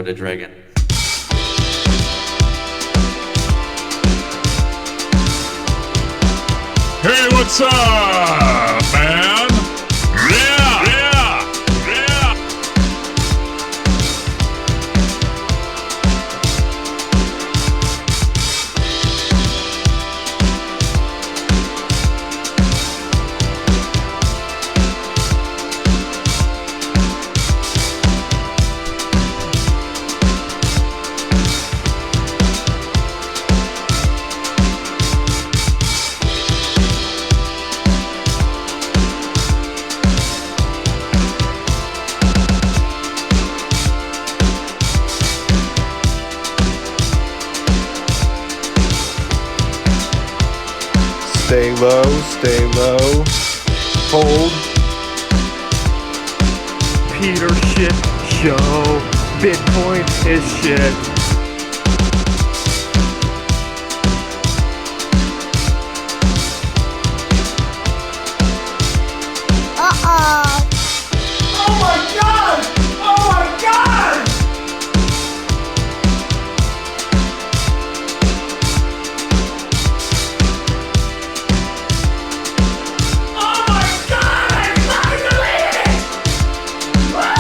for the dragon. Hey, what's up, man? Yeah, yeah, yeah. Stay low, hold. Peter shit show. Bitcoin is shit. Uh-oh. Oh my god! Oh my god! Oh my god! I fucking deleted it! Ah!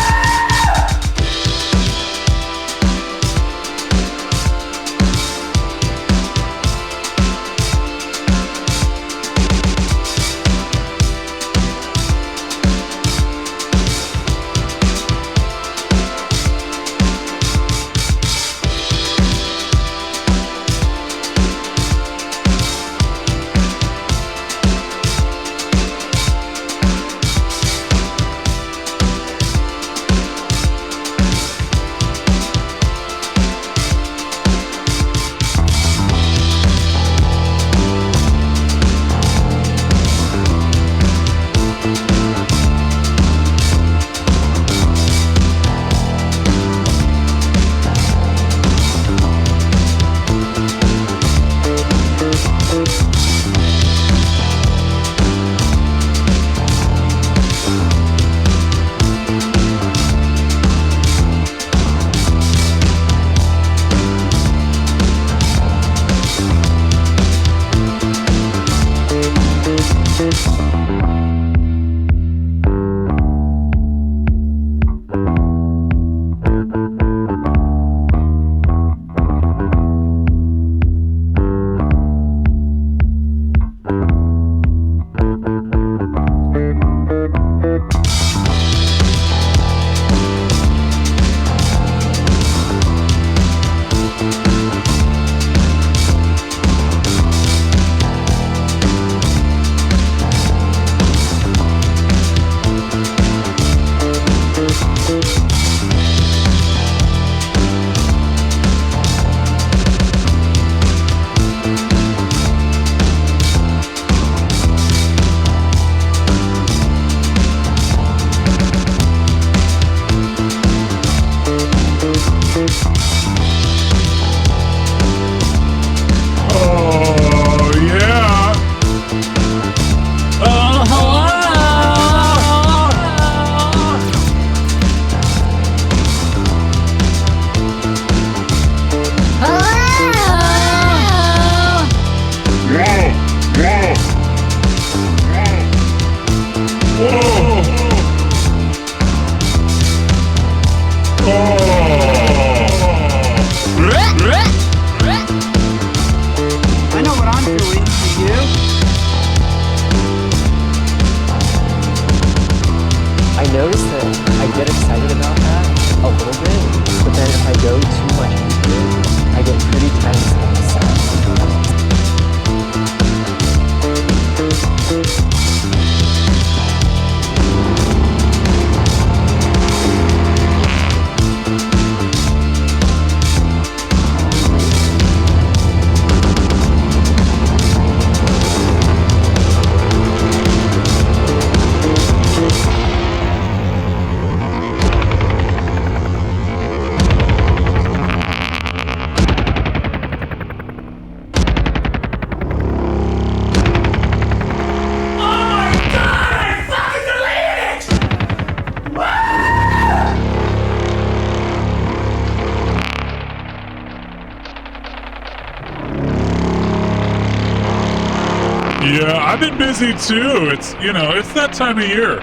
Yeah, I've been busy too. It's, you know, it's that time of year.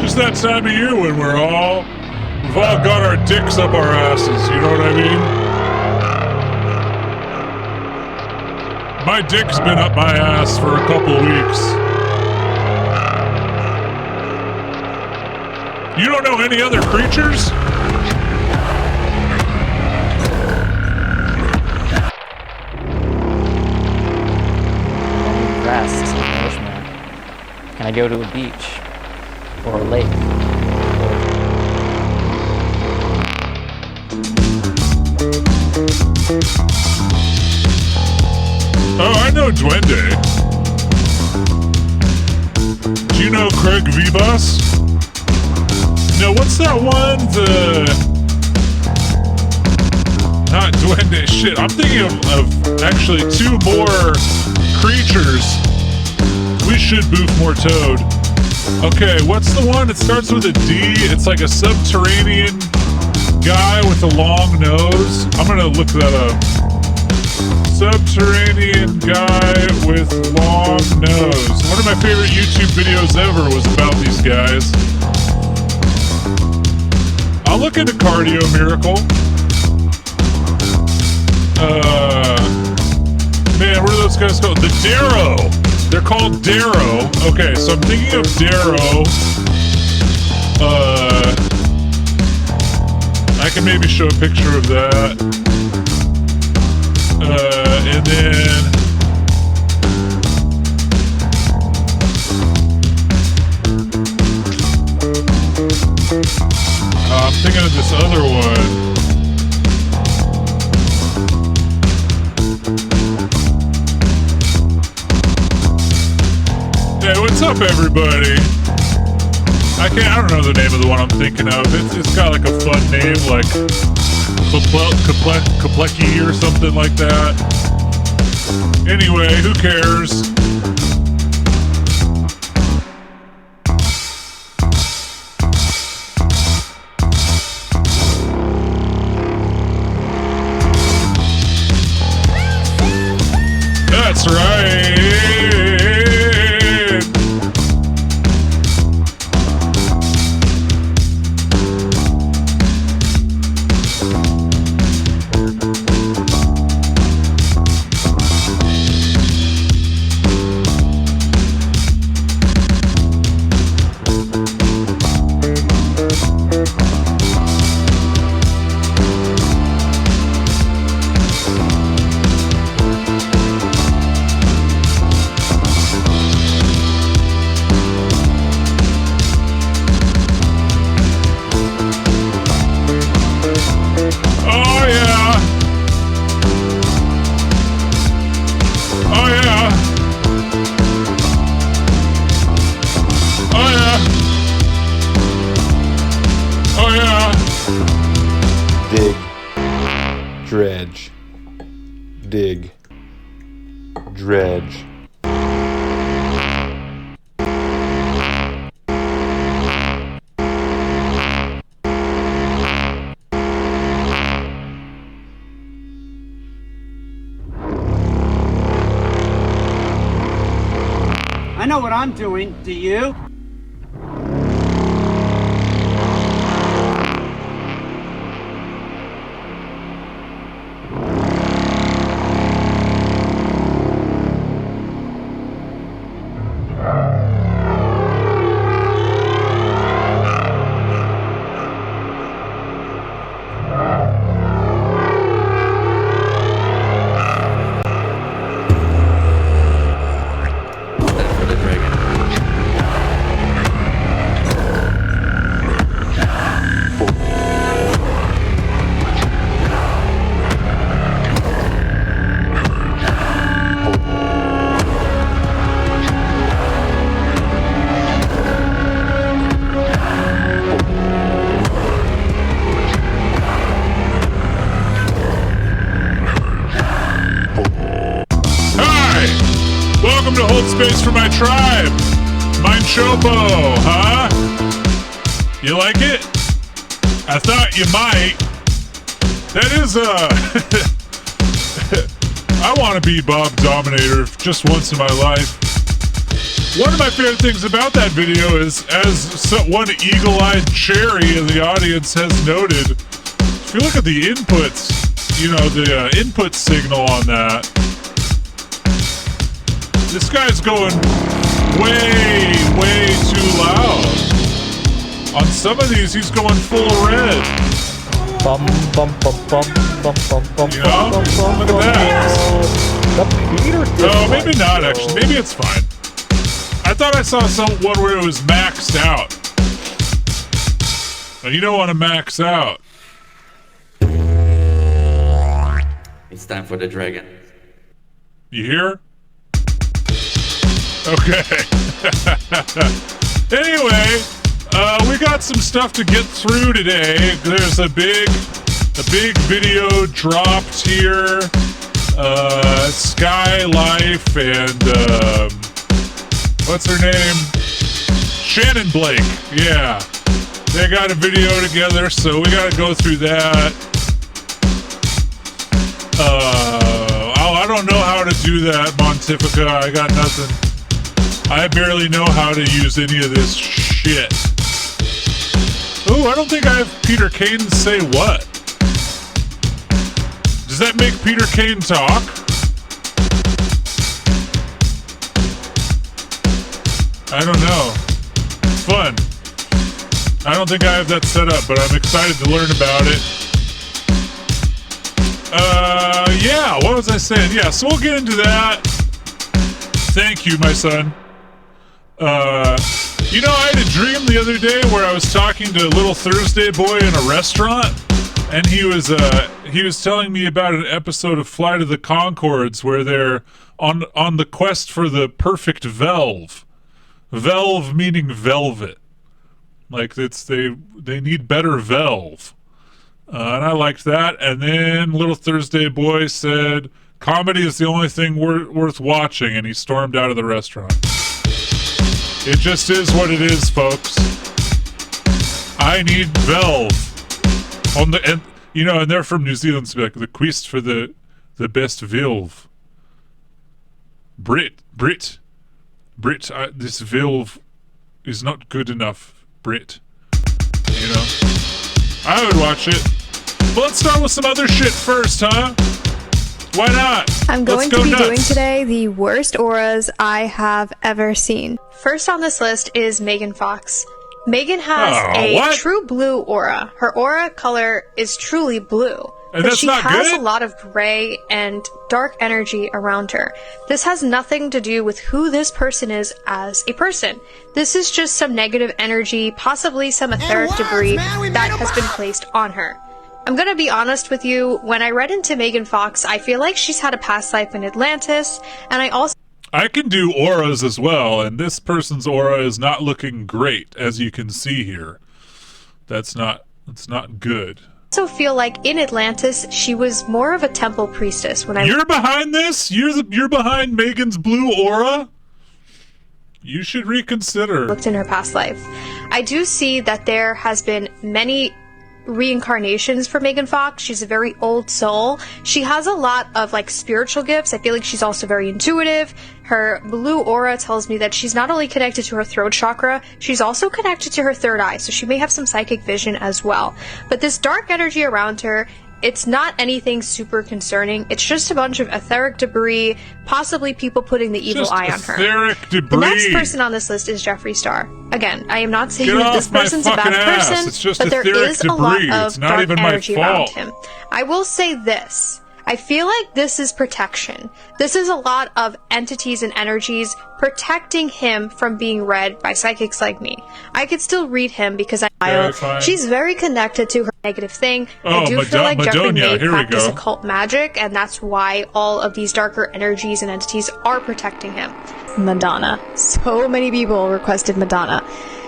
Just that time of year when we've all got our dicks up our asses, you know what I mean? My dick's been up my ass for a couple weeks. You don't know any other creatures? Rest, nourishment. Can I go to a beach or a lake? Oh, I know Duende. Do you know Craig Vivas? No, what's that one? Not Duende. Shit, I'm thinking of actually two more creatures. We should boof more Toad. Okay, what's the one? It starts with a D. It's like a subterranean guy with a long nose. I'm gonna look that up. Subterranean guy with long nose. One of my favorite YouTube videos ever was about these guys. I'll look into Cardio Miracle. Man, what are those guys called? The Darrow. They're called Darrow. Okay, so I'm thinking of Darrow. I can maybe show a picture of that. And then I'm thinking of this other one. Hey, what's up, everybody? I don't know the name of the one I'm thinking of. It's got like a fun name, like Kaplecki or something like that. Anyway, who cares? That's right. Dredge. Dig. Dredge. I know what I'm doing. Do you? Welcome to Hold Space for my tribe. Mine Chopo, huh? You like it? I thought you might. That is I want to be Bob Dominator just once in my life. One of my favorite things about that video is, as one eagle-eyed cherry in the audience has noted, if you look at the inputs, the input signal on that, this guy's going way, way too loud. On some of these, he's going full red. Bum, bum, bum, bum, bum, bum, bum, You know? bum, bum, Look at that. The Peter Oh, maybe not, actually. Maybe it's fine. I thought I saw one where it was maxed out. And you don't want to max out. It's time for the dragon. You hear? Okay. Anyway, we got some stuff to get through today. There's a big video dropped here. Sky Life and what's her name? Shannon Blake. Yeah, they got a video together, so we got to go through that. I don't know how to do that, Montifica. I got nothing. I barely know how to use any of this shit. Ooh, I don't think I have Peter Kane say what. Does that make Peter Kane talk? I don't know. It's fun. I don't think I have that set up, but I'm excited to learn about it. Yeah, what was I saying? Yeah, so we'll get into that. Thank you, my son. I had a dream the other day where I was talking to Little Thursday Boy in a restaurant, and he was telling me about an episode of Flight of the Conchords where they're on the quest for the perfect velve. Velve meaning velvet. Like they need better velve. And I liked that. And then Little Thursday Boy said, comedy is the only thing worth watching, and he stormed out of the restaurant. It just is what it is, folks. I need velve. And they're from New Zealand, so like the quest for the best velve. Brit, this velve is not good enough, Brit. I would watch it. But let's start with some other shit first, huh? Why not? I'm going to be doing today the worst auras I have ever seen. First on this list is Megan Fox. Megan has a true blue aura. Her aura color is truly blue. And but she has a lot of gray and dark energy around her. This has nothing to do with who this person is as a person. This is just some negative energy, possibly some etheric debris that has been placed on her. I'm gonna be honest with you, when I read into Megan Fox, I feel like she's had a past life in Atlantis, and I can do auras as well, and this person's aura is not looking great, as you can see here. That's not good. also feel like in Atlantis, she was more of a temple priestess. You're behind this? You're behind Megan's blue aura? You should reconsider. Looked in her past life. I do see that there has been many reincarnations for Megan Fox. She's a very old soul. She has a lot of spiritual gifts. I feel like she's also very intuitive. Her blue aura tells me that she's not only connected to her throat chakra, she's also connected to her third eye, so she may have some psychic vision as well. But this dark energy around her, it's not anything super concerning. It's just a bunch of etheric debris, possibly people putting the evil eye on her. Etheric debris. The next person on this list is Jeffree Star. Again, I am not saying that this person's a bad person, but there is a lot of dark energy around him. I will say this. I feel like this is protection. This is a lot of entities and energies protecting him from being read by psychics like me. I could still read him because she's very connected to her negative thing. I do feel like Jeffree may practice occult magic, and that's why all of these darker energies and entities are protecting him. Madonna. So many people requested Madonna.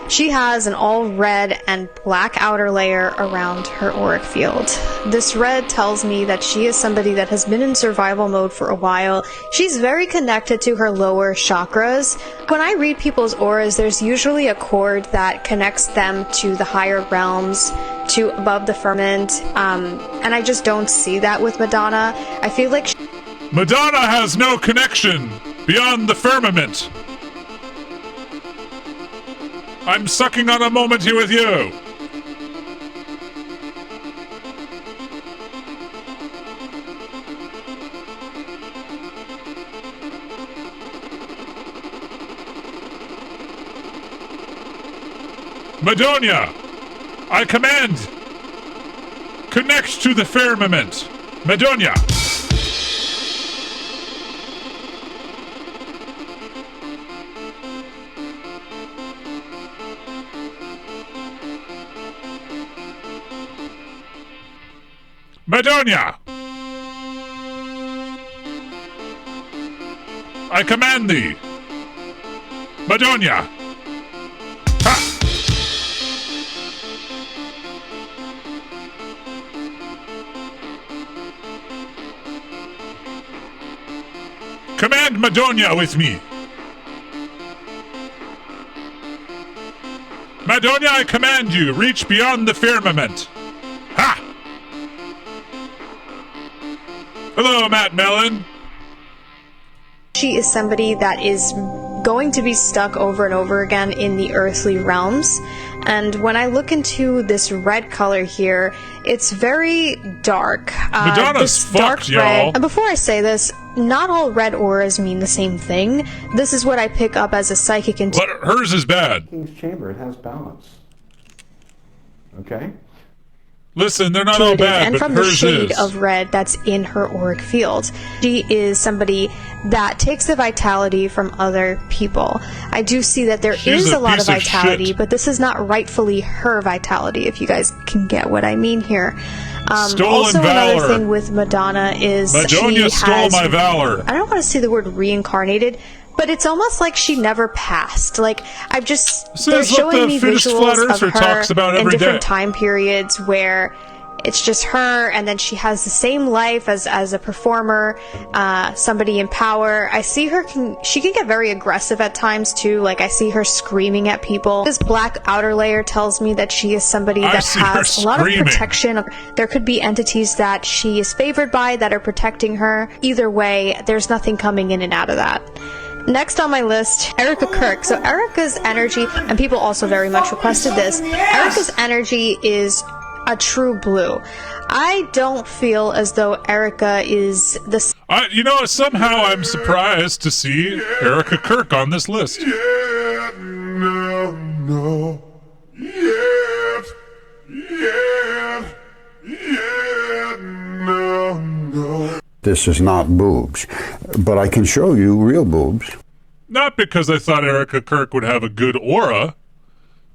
She has an all red and black outer layer around her auric field. This red tells me that she is somebody that has been in survival mode for a while. She's very connected to her lower chakras. When I read people's auras, there's usually a cord that connects them to the higher realms, to above the firmament, and I just don't see that with Madonna. I feel like Madonna has no connection beyond the firmament. I'm sucking on a moment here with you. Madonia, I command, connect to the firmament. Madonia. Madonia. I command thee. Madonia. Ha! Command Madonia with me. Madonia, I command you, reach beyond the firmament. Ha! Hello, Matt Mellon. She is somebody that is going to be stuck over and over again in the earthly realms. And when I look into this red color here, it's very dark. Madonna's fucked, y'all. And before I say this, not all red auras mean the same thing. This is what I pick up as a psychic But hers is bad. King's Chamber, it has balance. Okay? Listen, they're not all bad, and but from the hers shade is. of red that's in her auric field. She is somebody that takes the vitality from other people. I do see that there She's is a a lot of piece of vitality, shit. but this is not rightfully her vitality, if you guys can get what I mean here. Stolen also, valor. another thing with Madonna is Madonia she stole has, my valor. I don't want to say the word reincarnated, but it's almost like she never passed. Like, I've just... Says they're what showing the me finished visuals flat earther of her talks about in every different day. time periods where it's just her, and then she has the same life as a performer, somebody in power. I see her, she can get very aggressive at times too, like I see her screaming at people. This black outer layer tells me that she is somebody that has a lot of protection. There could be entities that she is favored by that are protecting her. Either way, there's nothing coming in and out of that. Next on my list, Erica Kirk. So Erica's energy, and people also very much requested this, Erica's energy is a true blue. I don't feel as though Erica is the... You know, somehow I'm surprised to see Erica Kirk on this list. This is not boobs, but I can show you real boobs. Not because I thought Erica Kirk would have a good aura,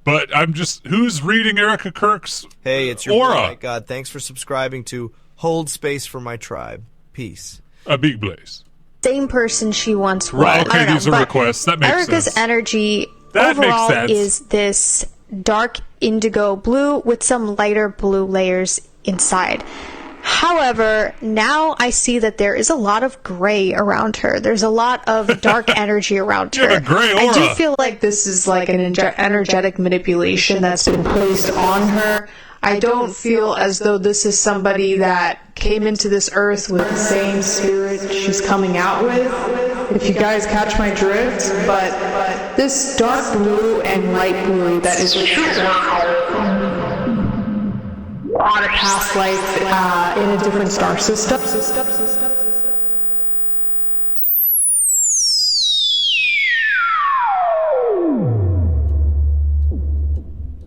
but I'm just... Who's reading Erica Kirk's Hey, it's your aura? boy, Mike God. Thanks for subscribing to Hold Space for My Tribe. Peace. A big blaze. Same person she once was. Right, okay, I don't these know, are but requests. That makes Erica's sense. energy That makes overall sense. is this dark indigo blue with some lighter blue layers inside. However, now I see that there is a lot of gray around her. There's a lot of dark energy around her. A gray aura. I do feel like this is like an energetic manipulation that's been placed on her. I don't feel as though this is somebody that came into this earth with the same spirit she's coming out with, if you guys catch my drift. But this dark blue and light blue that is on a past life in a different star system.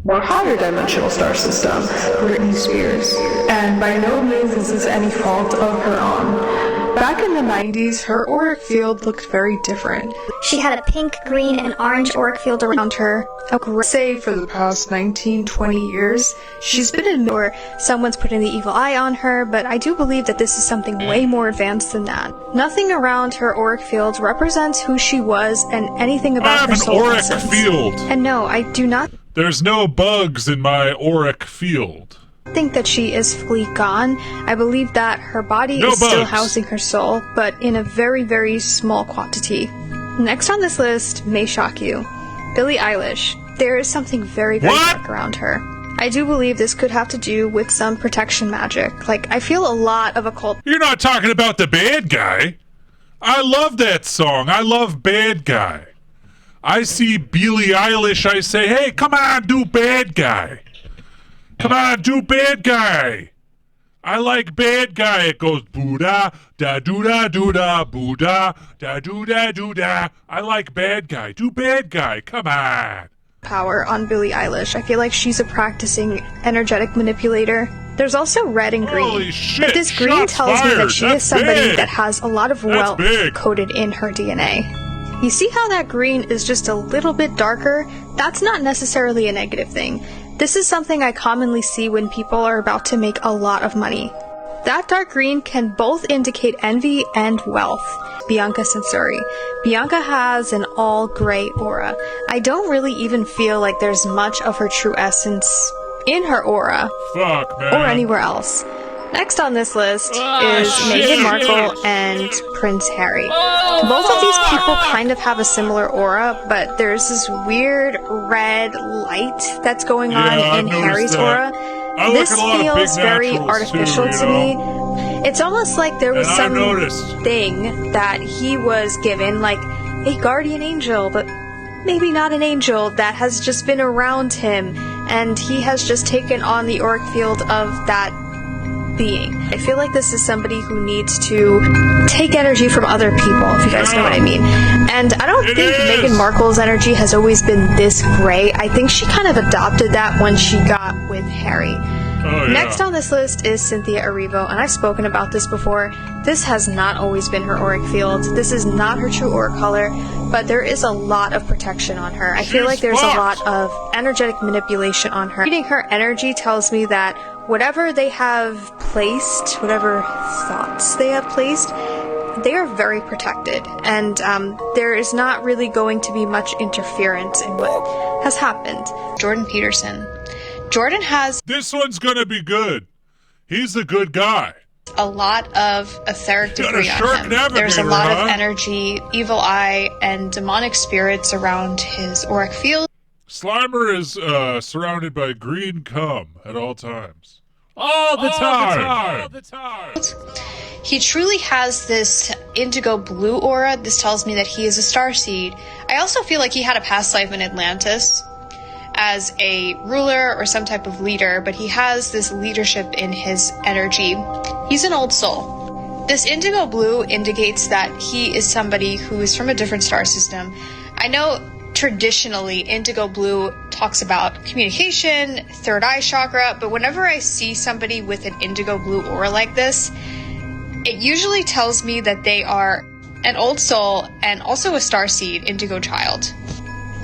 More higher dimensional star system, Britney Spears. And by no means is this any fault of her own. Back in the 90s, her auric field looked very different. She had a pink, green, and orange auric field around her. Say for the past 19, 20 years, she's been in or someone's putting the evil eye on her, but I do believe that this is something way more advanced than that. Nothing around her auric field represents who she was and anything about her soul I have an essence. auric field. And no, I do not There's no bugs in my auric field. think that she is fully gone. I believe that her body is still housing her soul, but in a very, very small quantity. Next on this list may shock you. Billie Eilish. There is something very, very dark around her. I do believe this could have to do with some protection magic. Like, I feel a lot of occult... You're not talking about the bad guy. I love that song. I love Bad Guy. I see Billie Eilish, I say, hey, come on, do Bad Guy. Come on, do Bad Guy. I like Bad Guy. It goes boo-da, da-doo-da-doo-da, boo-da, da-doo-da-doo-da. I like Bad Guy. Do Bad Guy. Come on. Power on Billie Eilish. I feel like she's a practicing energetic manipulator. There's also red and green. Holy shit, but this green tells me that she is somebody that has a lot of wealth coded in her DNA. You see how that green is just a little bit darker? That's not necessarily a negative thing. This is something I commonly see when people are about to make a lot of money. That dark green can both indicate envy and wealth. Bianca Censori. Bianca has an all-gray aura. I don't really even feel like there's much of her true essence in her aura. Fuck, man. Or anywhere else. Next on this list is Meghan Markle and Prince Harry. Both of these people kind of have a similar aura, but there's this weird red light that's going on in Harry's aura. This feels very artificial to me. It's almost like there was some thing that he was given, like a guardian angel, but maybe not an angel, that has just been around him, and he has just taken on the auric field of that being. I feel like this is somebody who needs to take energy from other people, if you guys know what I mean. And I don't think Meghan Markle's energy has always been this gray. I think she kind of adopted that when she got with Harry. Next on this list is Cynthia Erivo, and I've spoken about this before. This has not always been her auric field. This is not her true aura color, but there is a lot of protection on her. I feel like there's a lot of energetic manipulation on her. Reading her energy tells me that whatever they have placed, whatever thoughts they have placed, they are very protected, and there is not really going to be much interference in what has happened. Jordan Peterson. Jordan has... This one's gonna be good. He's a good guy. A lot of etheric debris on him. There's a lot of energy, evil eye, and demonic spirits around his auric field. Slimer is surrounded by green cum at all times. All the time. He truly has this indigo blue aura. This tells me that he is a starseed. I also feel like he had a past life in Atlantis as a ruler or some type of leader, but he has this leadership in his energy. He's an old soul. This indigo blue indicates that he is somebody who is from a different star system. I know traditionally indigo blue talks about communication, third eye chakra, but whenever I see somebody with an indigo blue aura like this, it usually tells me that they are an old soul and also a starseed indigo child.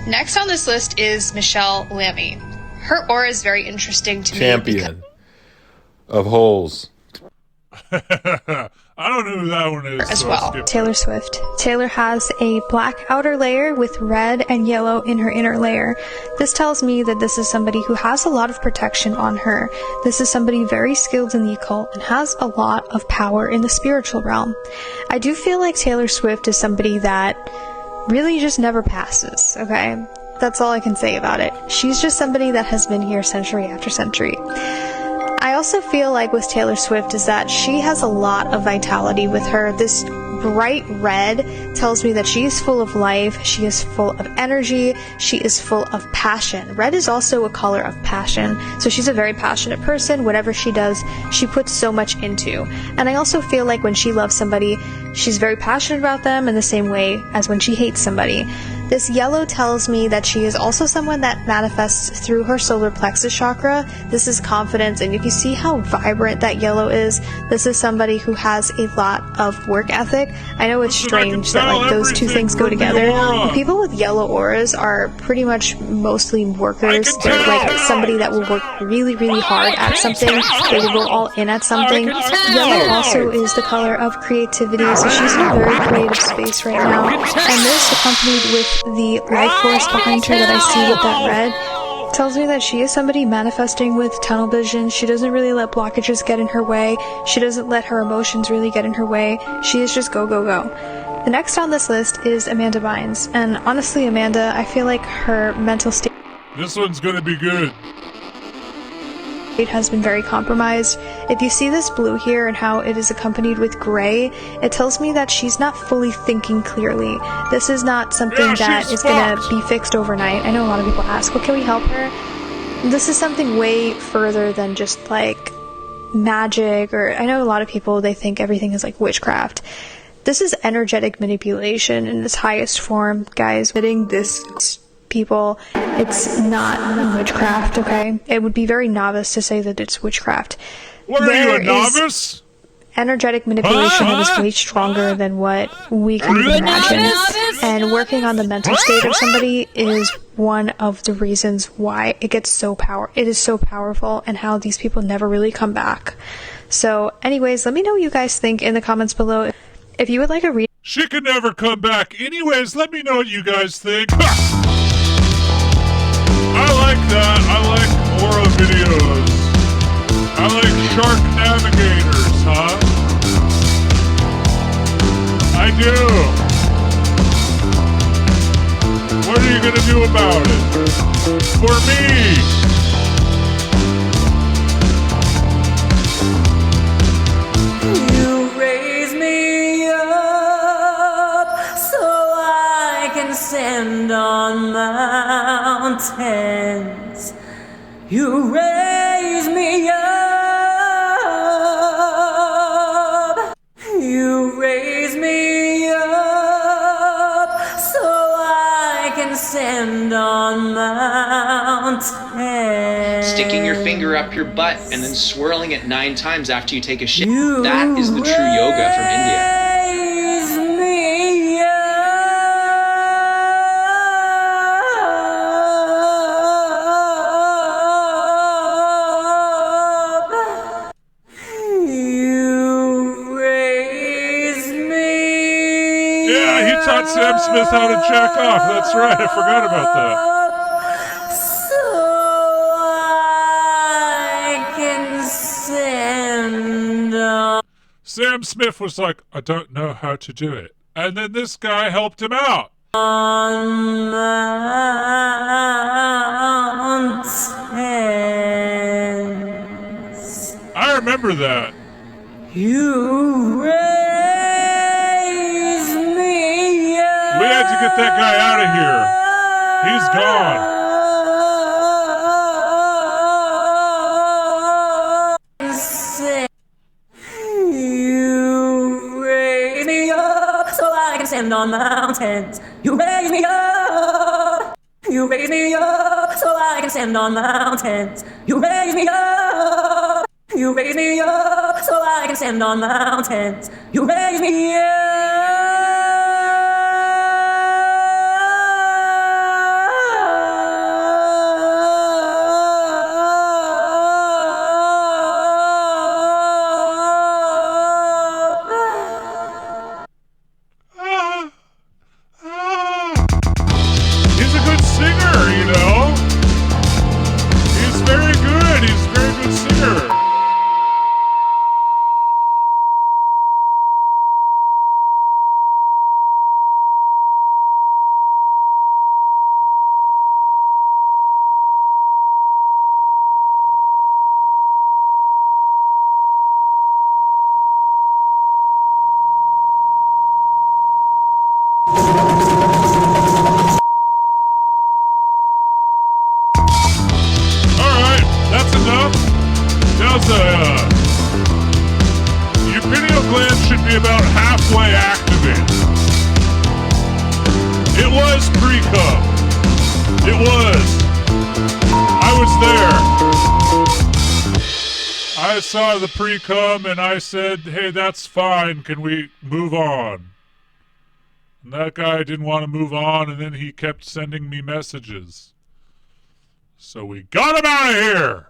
Next on this list is Michelle Lamy. Her aura is very interesting to me. Champion of holes. I don't know who that one is. As well. Taylor Swift. Taylor has a black outer layer with red and yellow in her inner layer. This tells me that this is somebody who has a lot of protection on her. This is somebody very skilled in the occult and has a lot of power in the spiritual realm. I do feel like Taylor Swift is somebody that really just never passes, okay? That's all I can say about it. She's just somebody that has been here century after century. I also feel like with Taylor Swift is that she has a lot of vitality with her. This bright red tells me that she is full of life, she is full of energy, she is full of passion. Red is also a color of passion, so she's a very passionate person. Whatever she does, she puts so much into. And I also feel like when she loves somebody, she's very passionate about them in the same way as when she hates somebody. This yellow tells me that she is also someone that manifests through her solar plexus chakra. This is confidence, and if you see how vibrant that yellow is, this is somebody who has a lot of work ethic. I know it's strange that like those two things go together, but people with yellow auras are pretty much mostly workers. They're like somebody that will work really, really hard at something. They will go all in at something. Yellow also is the color of creativity, so she's in a very creative space right now. And this, accompanied with the life force behind her that I see with that red, tells me that she is somebody manifesting with tunnel vision. She doesn't really let blockages get in her way. She doesn't let her emotions really get in her way. She is just go, go, go. The next on this list is Amanda Bynes. And honestly, Amanda, I feel like her mental state... This one's gonna be good. ...has been very compromised. If you see this blue here and how it is accompanied with gray, it tells me that she's not fully thinking clearly. This is not something that is gonna be fixed overnight. I know a lot of people ask, well, can we help her? This is something way further than just like magic, or I know a lot of people, they think everything is like witchcraft. This is energetic manipulation in its highest form, guys. Hitting this people, it's not witchcraft, okay? It would be very novice to say that it's witchcraft. What are you, a novice? Energetic manipulation that is way stronger than what we can even imagine. And working on the mental state of somebody is one of the reasons why it gets so it is so powerful, and how these people never really come back. So anyways, let me know what you guys think in the comments below. If you would like a read, she could never come back. Anyways, let me know what you guys think. I like that. I like aura videos. I like shark navigators, huh? I do. What are you gonna do about it? For me. You raise me up so I can stand on mountains. You raise me up. You raise me up so I can stand on mountains. Sticking your finger up your butt and then swirling it 9 times after you take a shit. That is the true yoga from India. Taught Sam Smith how to jack off. That's right. I forgot about that. So I can stand on. Sam Smith was like, I don't know how to do it. And then this guy helped him out. On mountains. I remember that. You We had to get that guy out of here. He's gone. You raise me up so I can stand on mountains. You raise me up. You raise me up so I can stand on mountains. You raise me up. You raise me up so I can stand on mountains. You raise me up. He's a good singer, you know? He's very good. He's a very good singer. Your pineal gland should be about halfway activated. It was pre-cum. It was. I was there. I saw the pre-cum and I said, hey, that's fine. Can we move on? And that guy didn't want to move on, and then he kept sending me messages. So we got him out of here.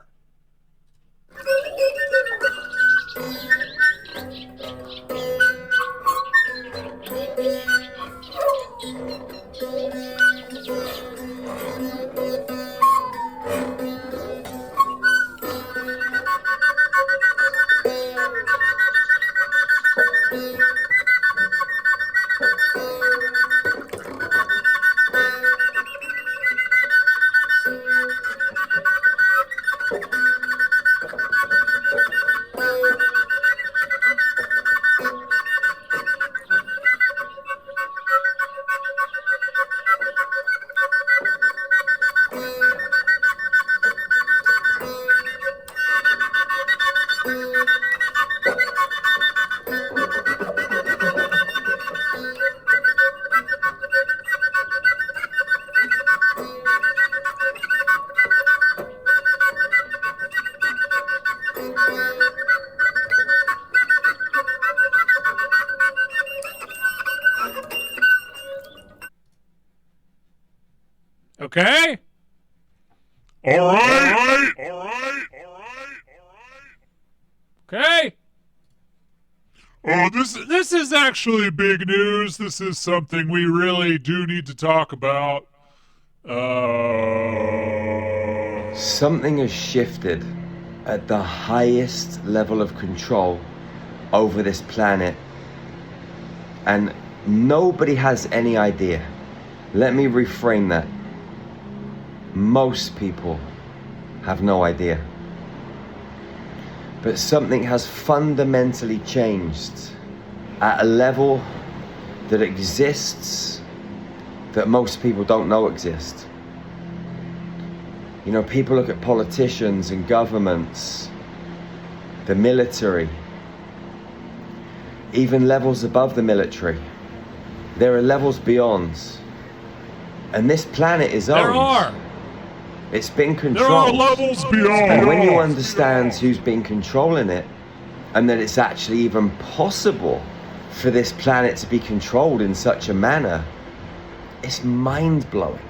Okay? All right. Okay? Oh, this is actually big news. This is something we really do need to talk about. Something has shifted at the highest level of control over this planet, and nobody has any idea. Let me reframe that. Most people have no idea. But something has fundamentally changed at a level that exists that most people don't know exists. You know, people look at politicians and governments, the military, even levels above the military. There are levels beyond. And this planet is owned. There are. It's been controlled. There are levels beyond. And when you understand who's been controlling it, and that it's actually even possible for this planet to be controlled in such a manner, it's mind-blowing.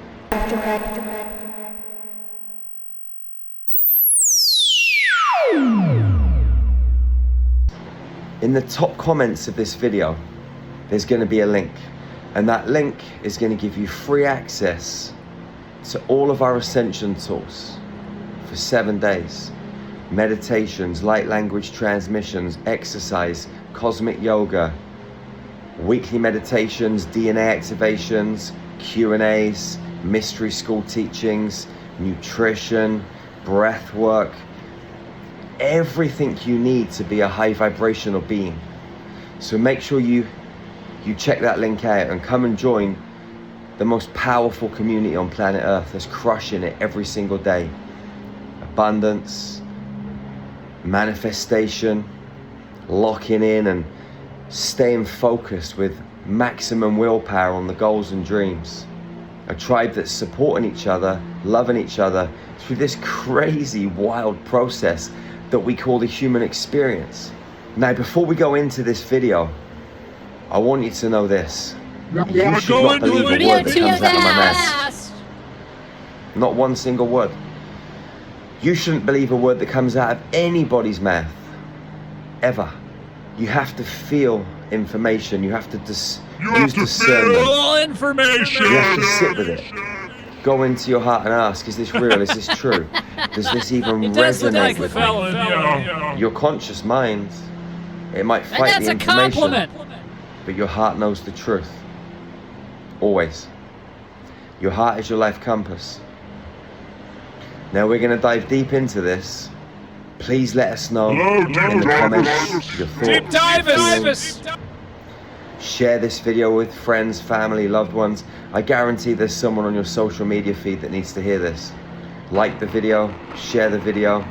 In the top comments of this video, there's going to be a link. And that link is going to give you free access to all of our Ascension tools for 7 days. Meditations, light language transmissions, exercise, cosmic yoga, weekly meditations, DNA activations, Q&As, mystery school teachings, nutrition, breath work, everything you need to be a high vibrational being. So make sure you check that link out and come and join the most powerful community on planet Earth that's crushing it every single day. Abundance, manifestation, locking in and staying focused with maximum willpower on the goals and dreams. A tribe that's supporting each other, loving each other through this crazy, wild process that we call the human experience. Now, before we go into this video, I want you to know this. You should not believe a word that comes out of my mouth. Not one single word. You shouldn't believe a word that comes out of anybody's mouth, ever. You have to feel information. You have to use discernment. Feel information. You have to sit with it. Go into your heart and ask, is this real? Is this true? Does this even resonate with me? Your conscious mind, it might fight the information, but your heart knows the truth. Always. Your heart is your life compass. Now we're going to dive deep into this. Please let us know in the comments your thoughts. Deep divers! Share this video with friends, family, loved ones. I guarantee there's someone on your social media feed that needs to hear this. Like the video, share the video,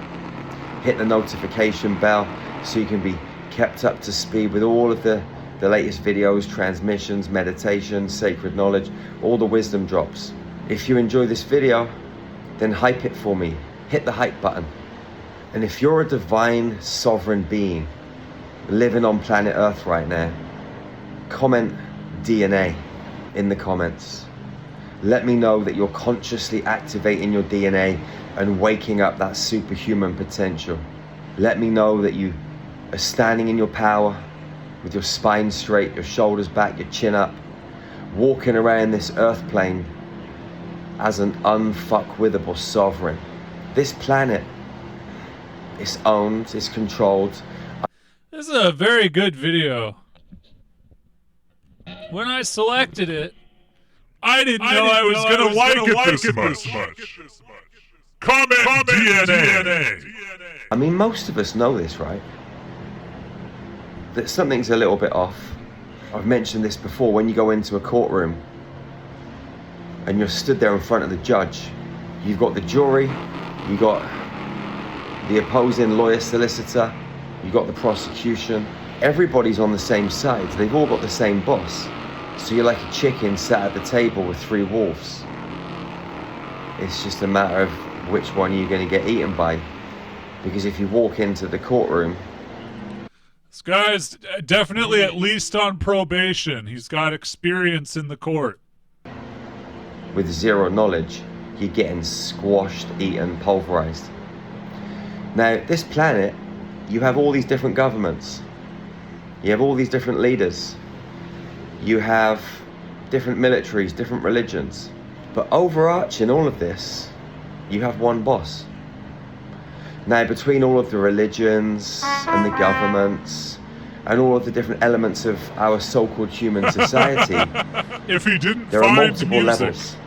hit the notification bell so you can be kept up to speed with all of the latest videos, transmissions, meditations, sacred knowledge, all the wisdom drops. If you enjoy this video, then hype it for me. Hit the hype button. And if you're a divine sovereign being living on planet Earth right now, comment DNA in the comments. Let me know that you're consciously activating your DNA and waking up that superhuman potential. Let me know that you are standing in your power with your spine straight, your shoulders back, your chin up, walking around this earth plane as an unfuckwithable sovereign. This planet is owned, is controlled. This is a very good video. When I selected it, I didn't know I was going to like it this much. Comment DNA. I mean, most of us know this, right? That something's a little bit off. I've mentioned this before. When you go into a courtroom and you're stood there in front of the judge, you've got the jury, you've got the opposing lawyer, solicitor, you've got the prosecution. Everybody's on the same side. They've all got the same boss. So you're like a chicken sat at the table with 3 wolves. It's just a matter of which one you're going to get eaten by. Because if you walk into the courtroom... This guy's definitely at least on probation. He's got experience in the court. With zero knowledge, you're getting squashed, eaten, pulverized. Now, this planet, you have all these different governments. You have all these different leaders. You have different militaries, different religions. But overarching all of this, you have one boss. Now, between all of the religions and the governments and all of the different elements of our so-called human society, if he didn't there are find multiple music. levels.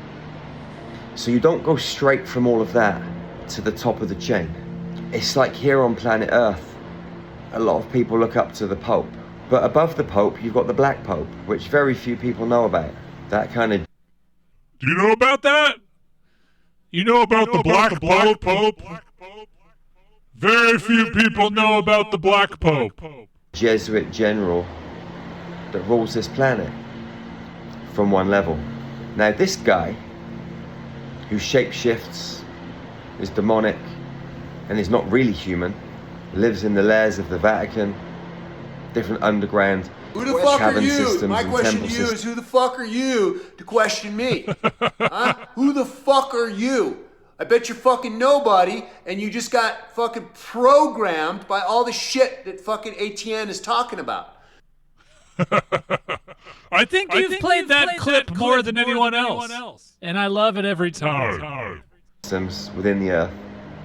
So you don't go straight from all of that to the top of the chain. It's like here on planet Earth, a lot of people look up to the Pope. But above the Pope, you've got the Black Pope, which very few people know about. That kind of... Do you know about that? You know about the Black Pope? Very few people know about the Black Pope. Jesuit general that rules this planet from one level. Now this guy, who shapeshifts, is demonic, and is not really human, lives in the lairs of the Vatican, different underground Who the fuck are cavern you? systems My and question temple to you systems. is, who the fuck are you to question me? Huh? Who the fuck are you? I bet you're fucking nobody, and you just got fucking programmed by all the shit that fucking ATN is talking about. I think you've played that clip more than anyone else. And I love it every time. Systems within the earth.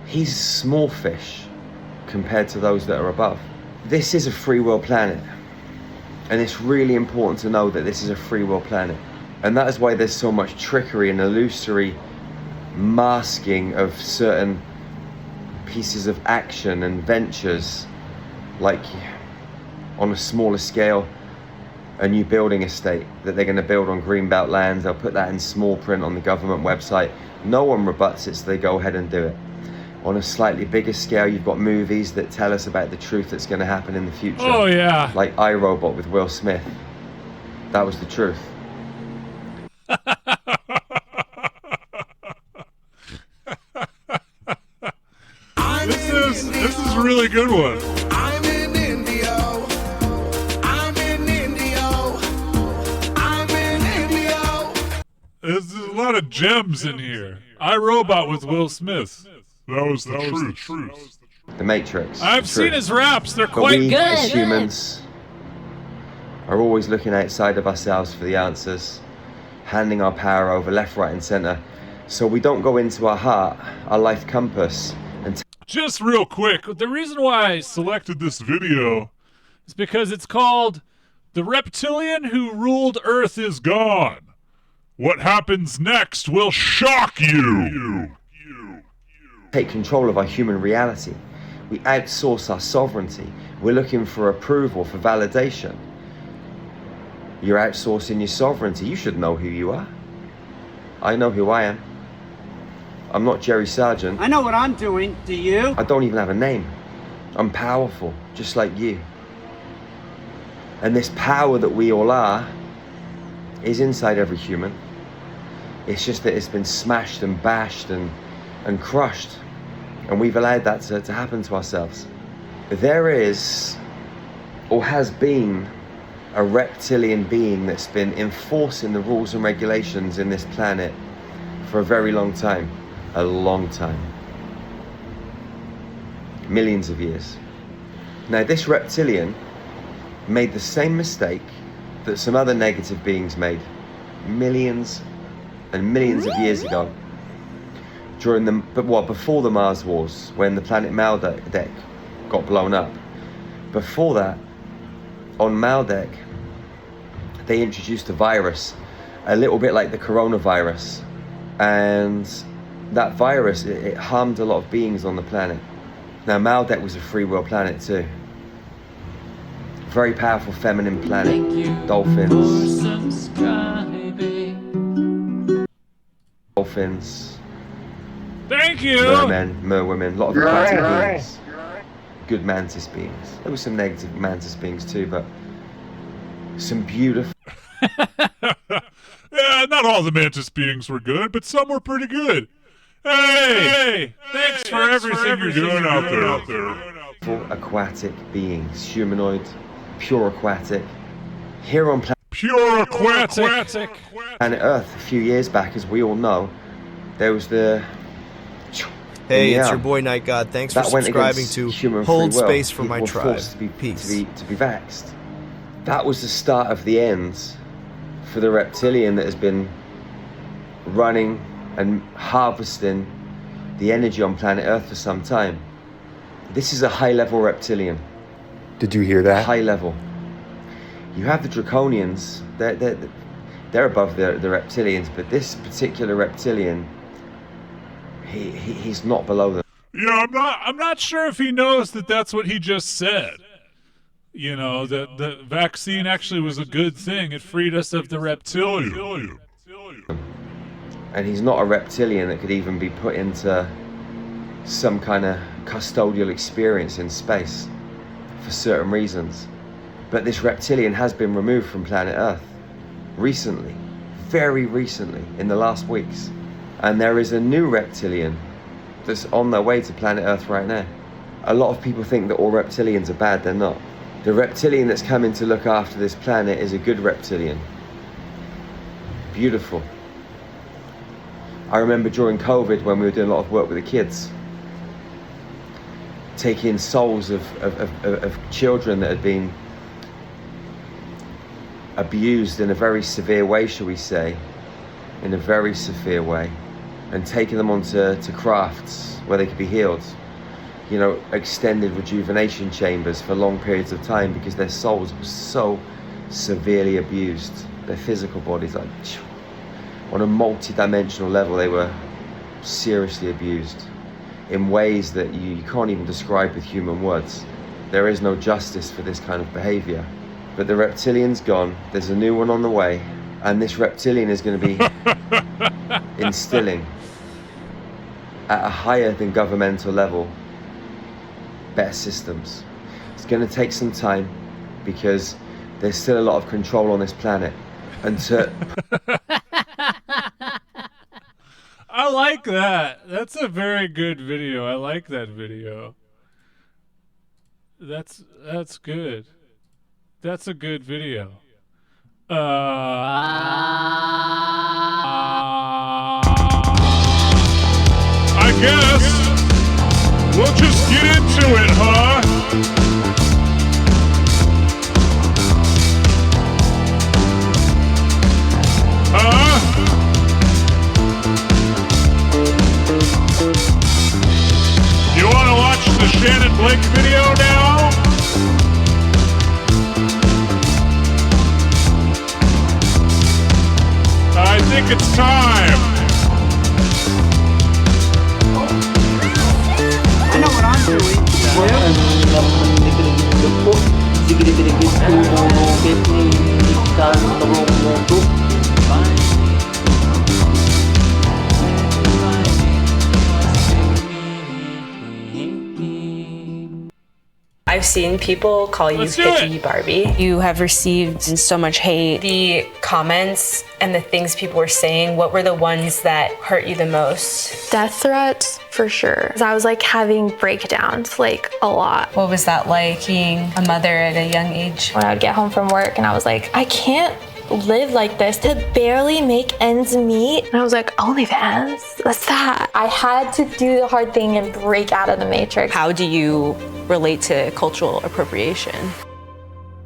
He's small fish compared to those that are above. This is a free will planet. And it's really important to know that this is a free will planet. And that is why there's so much trickery and illusory masking of certain pieces of action and ventures, like on a smaller scale, a new building estate that they're going to build on greenbelt land. They'll put that in small print on the government website. No one rebuts it, so they go ahead and do it. On a slightly bigger scale, you've got movies that tell us about the truth that's going to happen in the future. Oh, yeah. Like iRobot with Will Smith. That was the truth. This is a really good one. I'm in Indio. I'm in Indio. I'm in Indio. There's a lot of gems in here. iRobot with Will Smith. That was the truth. The Matrix. I've seen his raps. They're But quite we, good. as humans, are always looking outside of ourselves for the answers, handing our power over left, right, and center. So we don't go into our heart, our life compass, and Just real quick, the reason why I selected this video is because it's called "The Reptilian Who Ruled Earth Is Gone. What happens next will shock you." take control of our human reality. We outsource our sovereignty. We're looking for approval, for validation. You're outsourcing your sovereignty. You should know who you are. I know who I am. I'm not Jerry Sargent. I know what I'm doing. Do you? I don't even have a name. I'm powerful, just like you. And this power that we all are is inside every human. It's just that it's been smashed and bashed and crushed. And we've allowed that to happen to ourselves. There is, or has been, a reptilian being that's been enforcing the rules and regulations in this planet for a very long time. A long time. Millions of years. Now, this reptilian made the same mistake that some other negative beings made millions and millions of years ago, before the Mars Wars, when the planet Maldek got blown up. Before that, on Maldek, they introduced a virus, a little bit like the coronavirus, and that virus, it harmed a lot of beings on the planet. Now, Maldek was a free will planet too. Very powerful feminine planet. Dolphins. Dolphins. Thank you. Mermen, merwomen, a lot of aquatic beings. Good mantis beings. There were some negative mantis beings too, but some beautiful. Yeah, not all the mantis beings were good, but some were pretty good. Hey, thanks for everything you're doing out there. Aquatic beings, humanoid, pure aquatic. Here on pure aquatic. planet Earth, a few years back, as we all know, There was the... Hey, it's your boy Night God. Thanks for subscribing to Hold Space for My Tribe. Peace. To be vaxxed. That was the start of the end for the reptilian that has been running and harvesting the energy on planet Earth for some time. This is a high-level reptilian. Did you hear that? High level. You have the draconians. They're above the reptilians, but this particular reptilian, he's not below them. Yeah, I'm not sure if he knows that that's what he just said. You know, that the vaccine actually was a good thing. It freed us of the reptilian. And he's not a reptilian that could even be put into some kind of custodial experience in space for certain reasons. But this reptilian has been removed from planet Earth recently, very recently, in the last weeks. And there is a new reptilian that's on their way to planet Earth right now. A lot of people think that all reptilians are bad. They're not. The reptilian that's coming to look after this planet is a good reptilian. Beautiful. I remember during COVID when we were doing a lot of work with the kids, taking souls of children that had been abused in a very severe way, shall we say, in a very severe way, and taking them onto crafts where they could be healed. You know, extended rejuvenation chambers for long periods of time because their souls were so severely abused. Their physical bodies, like, on a multi-dimensional level, they were seriously abused in ways that you can't even describe with human words. There is no justice for this kind of behavior. But the reptilian's gone, there's a new one on the way, and this reptilian is going to be instilling at a higher than governmental level better systems. It's going to take some time because there's still a lot of control on this planet. And I like that. That's a very good video. I like that video. That's good. That's a good video. I guess we'll just get into it, huh? You want to watch the Shannon Blake video now? I think it's time. I know what I'm doing. I've seen people call you hippie Barbie. You have received so much hate. The comments and the things people were saying, what were the ones that hurt you the most? Death threats, for sure. I was like having breakdowns, like a lot. What was that like, being a mother at a young age? When I would get home from work and I was like, I can't live like this, to barely make ends meet. And I was like, OnlyFans? What's that? I had to do the hard thing and break out of the matrix. How do you relate to cultural appropriation?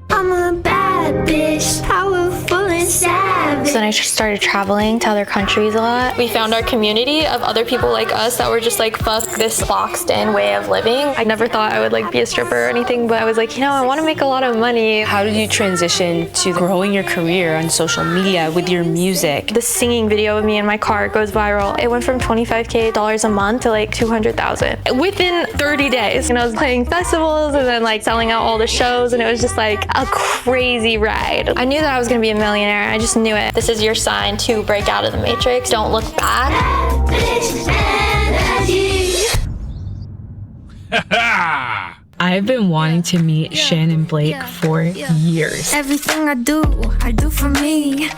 I'm a bad bitch, powerful and savage. So then I just started traveling to other countries a lot. We found our community of other people like us that were just like, fuck this boxed in way of living. I never thought I would like be a stripper or anything, but I was like, you know, I want to make a lot of money. How did you transition to growing your career on social media with your music? The singing video of me in my car goes viral. It went from $25,000 a month to like 200,000 within 30 days. And I was playing festivals and then like selling out all the shows, and it was just like a crazy ride. I knew that I was gonna be a millionaire. I just knew it. This is your sign to break out of the matrix. Don't look back. I've been wanting to meet Shannon Blake for years. Everything I do for me.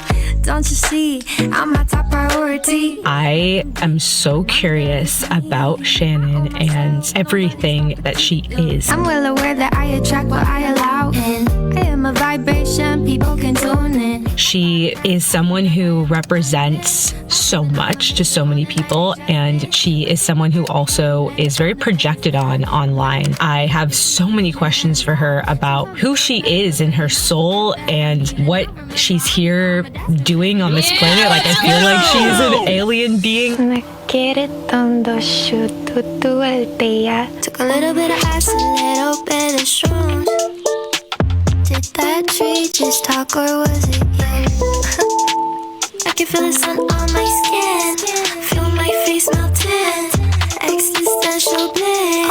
Don't you see, I'm my top priority. I am so curious about Shannon and everything that she is. I'm well aware that I attract what I allow, and I am a vibration people can tune in. She is someone who represents so much to so many people, and she is someone who also is very projected on online. I have so many questions for her about who she is in her soul and what she's here doing on this planet. Like, I feel like she's an alien being. Took a little bit of ice, a little bit of shrooms. Did that tree just talk or was it you? I can feel the sun on my skin, feel my face melting, existential pain.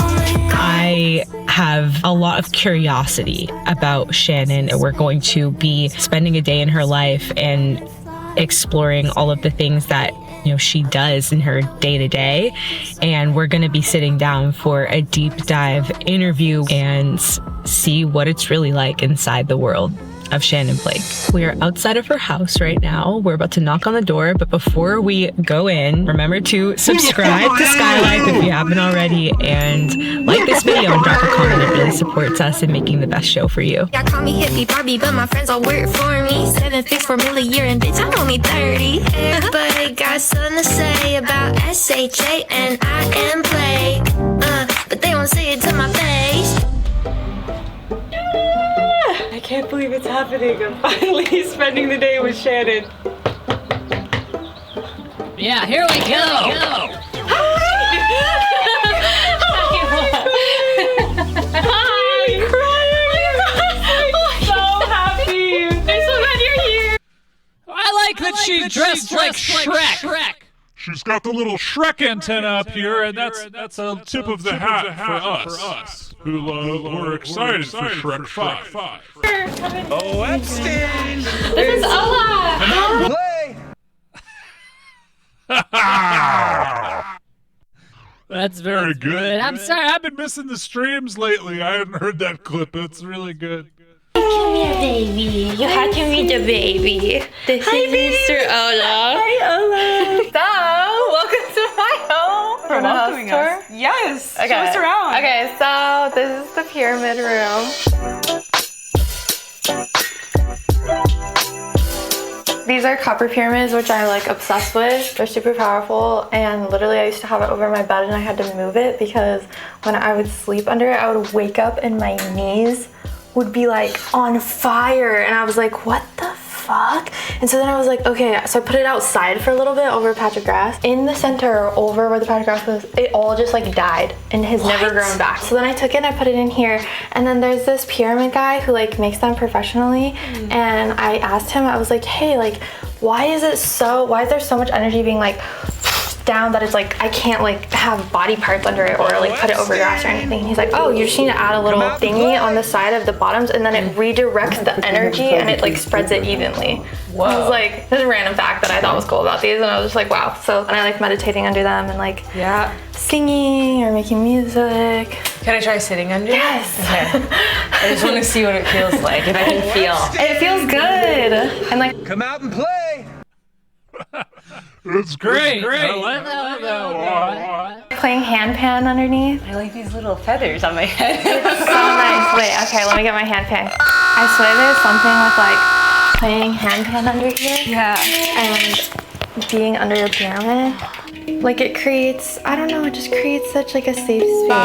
I have a lot of curiosity about Shannon, and we're going to be spending a day in her life and exploring all of the things that she does in her day-to-day, and we're going to be sitting down for a deep dive interview and see what it's really like inside the world of Shannon Blake. We're outside of her house right now. We're about to knock on the door, but before we go in, remember to subscribe to Skylife if you haven't already, and like this video and drop a comment. It really supports us in making the best show for you. Y'all call me hippie Barbie, but my friends all work for me. 7 fix for $1 million, and bitch, I'm only 30. Everybody got something to say about SHA and I am Blake, but they won't say it to my face. I can't believe it's happening. I'm finally spending the day with Shannon. Yeah, here we go. That she dressed like Shrek. She's got the little Shrek antenna up here, and that's a tip of the hat for us who love or are excited for Shrek 5. Oh, Epstein! This is Ella! Play! That's very good. I'm sorry, I've been missing the streams lately. I haven't heard that clip. It's really good. Come here, baby. You have to meet the baby. This is Mr. Ola. Hi, Ola. So, welcome to my home. For a house tour? Yes. Okay. Show us around. Okay, so this is the pyramid room. These are copper pyramids, which I obsessed with. They're super powerful, and literally I used to have it over my bed and I had to move it because when I would sleep under it, I would wake up and my knees would be on fire, and I was like, what the fuck? And so then I was like, okay, so I put it outside for a little bit over a patch of grass. In the center, over where the patch of grass was, it all just died and has never grown back. So then I took it and I put it in here, and then there's this pyramid guy who makes them professionally, and I asked him, I was like, hey, why is there so much energy being down that it's I can't have body parts under it or put it over grass or anything. He's like, oh, you just need to add a little thingy on the side of the bottoms, and then it redirects the energy and it spreads it evenly. Whoa. I was this is a random fact that I thought was cool about these, and I was just like, wow. So and I meditating under them and singing or making music. Can I try sitting under? Yes. Okay. I just want to see what it feels like, if I can feel. It feels good. And come out and play. It's great. Playing handpan underneath. I like these little feathers on my head. It's so nice. Wait, okay, let me get my handpan. I swear there's something with playing handpan under here. Yeah. And being under a pyramid. It creates, I don't know, it just creates such a safe space.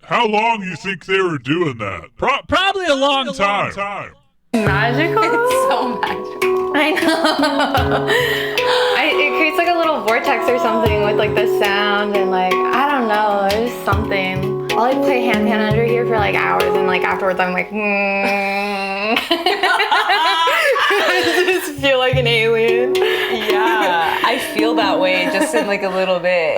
How long you think they were doing that? Probably a long time. Magical? It's so magical. I know. It creates a little vortex or something with the sound and I don't know, there's something. I'll play handpan under here for hours and afterwards I'm I just feel like an alien. Yeah, I feel that way just in like a little bit.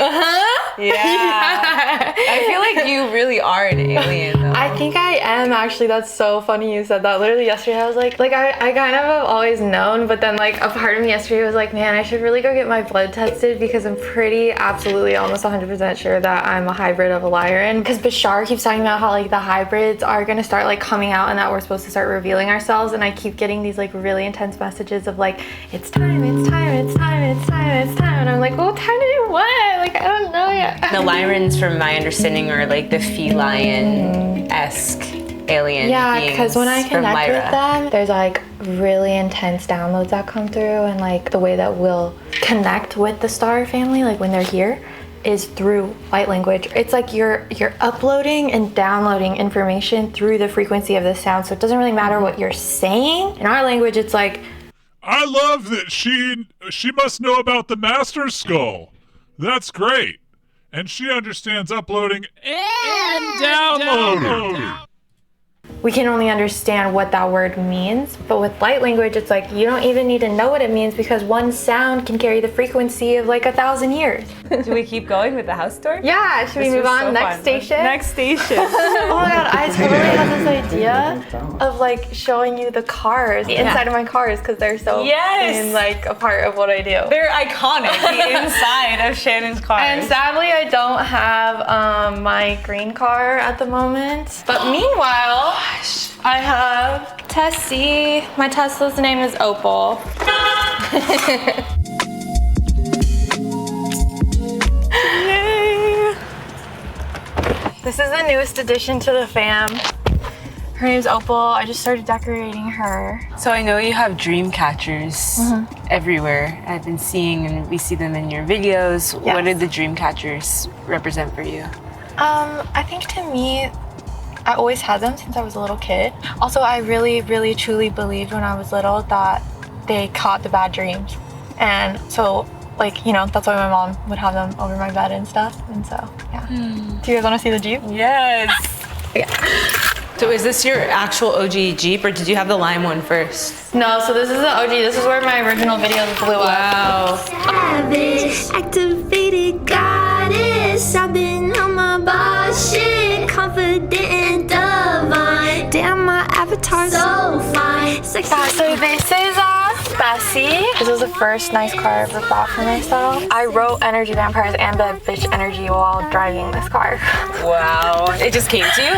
Yeah. I feel like you really are an alien though. I think I am actually. That's so funny you said that. Literally yesterday I was like I kind of have always known, but then like a part of me yesterday was like, man, I should really go get my blood tested because I'm pretty absolutely almost 100% sure that I'm a hybrid of a Lyran. Because Bashar keeps talking about how like the hybrids are gonna start like coming out and that we're supposed to start revealing ourselves, and I keep getting these like really intense messages of like, it's time, it's time, it's time, it's time, it's time, and I'm like, well, time to do what? Like, I don't know yet. The Lyrans, from my understanding, are like the feline-esque alien yeah, beings because when I from connect Lyra. with them, there's like really intense downloads that come through, and like the way that we'll connect with the star family, like when they're here, is through light language. It's like you're uploading and downloading information through the frequency of the sound, so it doesn't really matter what you're saying. In our language, it's like, I love that she must know about the Master Skull. That's great. And she understands uploading and downloading. we can only understand what that word means. But with light language, it's like you don't even need to know what it means because one sound can carry the frequency of like 1,000 years. Do we keep going with the house tour? Yeah, should we move on? So next station? Next station. Oh my god, I totally have this idea of like showing you the cars, the inside of my cars, because they're so in, like a part of what I do. They're iconic, the inside of Shannon's cars. And sadly, I don't have my green car at the moment. But meanwhile, I have Tessie. My Tesla's name is Opal. Yay! This is the newest addition to the fam. Her name's Opal. I just started decorating her. So I know you have dream catchers everywhere. I've been seeing, and we see them in your videos. Yes. What did the dream catchers represent for you? I think to me, I always had them since I was a little kid. Also, I really, really, truly believed when I was little that they caught the bad dreams. And so, like, you know, that's why my mom would have them over my bed and stuff. And so, yeah. Do you guys want to see the Jeep? Yes. Yeah. So is this your actual OG Jeep, or did you have the lime one first? No, so this is the OG. This is where my original videos blew up. Wow. Savage, activated goddess. I've been on my boss shit, confident and divine. Damn, my avatar's so fine. Sexy. Yeah, so this is Bessie. This was the first nice car I ever bought for myself. I wrote Energy Vampires and Bad Bitch Energy while driving this car. Wow. It just came to you?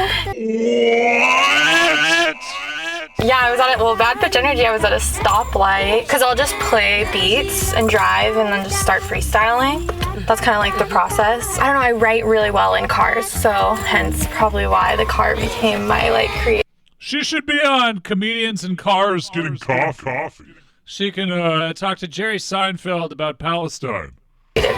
Yeah, I was at Bad Bitch Energy, I was at a stoplight, because I'll just play beats and drive and then just start freestyling. That's kind of like the process. I don't know, I write really well in cars, so hence probably why the car became my like creative. She should be on Comedians in Cars getting coffee. She can talk to Jerry Seinfeld about Palestine.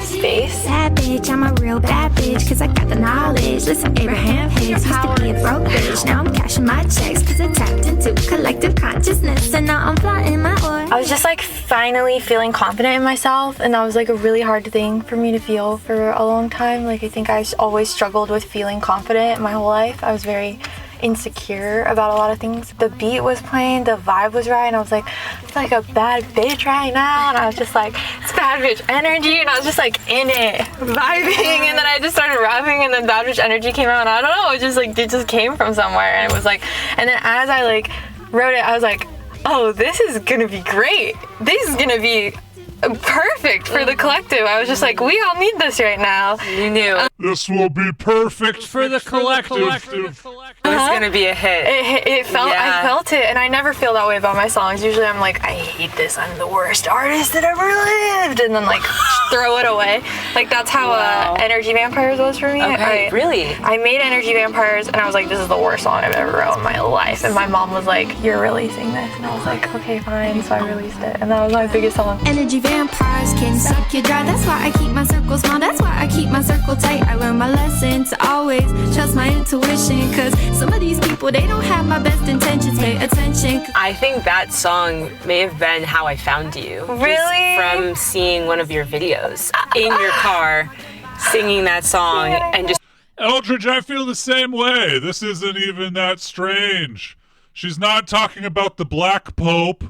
Space. Bad bitch, I'm a real bad bitch, cause I got the knowledge. Listen, Abraham Hicks used to be a broke bitch. Now I'm cashing my checks, cause I tapped into collective consciousness. And now I'm plotting my order. I was just like finally feeling confident in myself, and that was like a really hard thing for me to feel for a long time. Like I think I always struggled with feeling confident my whole life. I was very insecure about a lot of things. The beat was playing, the vibe was right, and I was like, it's like a bad bitch right now, and I was just like, it's bad bitch energy, and I was just like in it, vibing, and then I just started rapping, and then bad bitch energy came out, and I don't know, it just came from somewhere, and it was like, and then as I like wrote it, I was like, oh, this is gonna be great, this is gonna be perfect for the collective. I was just like, we all need this right now. You knew. This will be perfect for the collective. It was gonna be a hit. It felt, I felt it, and I never feel that way about my songs. Usually I'm like, I hate this, I'm the worst artist that ever lived, and then like throw it away. Like that's how Energy Vampires was for me. Okay, really? I made Energy Vampires, and I was like, this is the worst song I've ever wrote in my life. And my mom was like, you're releasing this, and I was like, okay, fine. So I released it, and that was my biggest song. Energy vampires can suck you dry. That's why I keep my circle small. That's why I keep my circle tight. I learned my lesson to always trust my intuition. Cause some of these people, they don't have my best intentions. Pay attention. I think that song may have been how I found you. Really? Just from seeing one of your videos in your car, singing that song, and just. Eldridge, I feel the same way. This isn't even that strange. She's not talking about the Black Pope.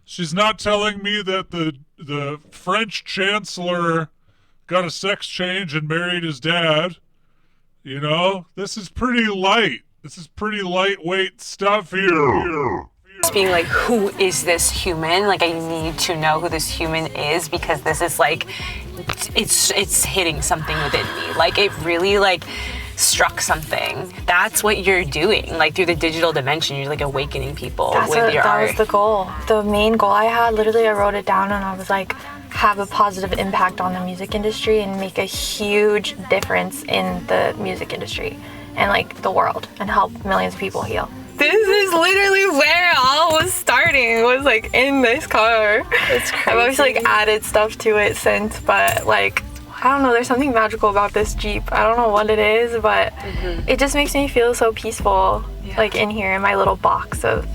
She's not telling me that the French Chancellor got a sex change and married his dad. You know, this is pretty light. This is pretty lightweight stuff here. Just being like, who is this human? Like, I need to know who this human is because this is like, it's hitting something within me. Like, it really like struck something. That's what you're doing. Like, through the digital dimension, you're like awakening people with your art. That was the goal. The main goal I had, literally I wrote it down and I was like, have a positive impact on the music industry and make a huge difference in the music industry and like the world and help millions of people heal. This is literally where all was starting, was like in this car. It's crazy. I've always like added stuff to it since, but like, I don't know, there's something magical about this Jeep. I don't know what it is, but it just makes me feel so peaceful, like in here in my little box of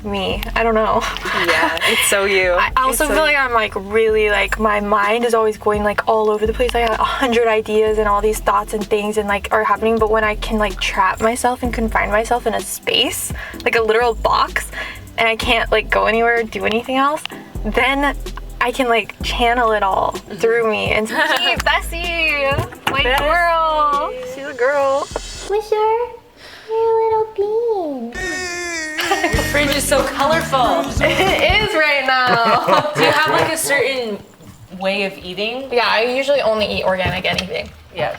me. I don't know. Yeah, it's so you. I also feel like I'm like really like, my mind is always going like all over the place. I have 100 ideas and all these thoughts and things and like are happening, but when I can like trap myself and confine myself in a space, like a literal box, and I can't like go anywhere or do anything else, then I can like channel it all through me. And that's you, my girl. She's a girl. Wisher, you're a little bean. Your fridge is so colorful. It is right now. Do you have like a certain way of eating? Yeah, I usually only eat organic anything. Yeah.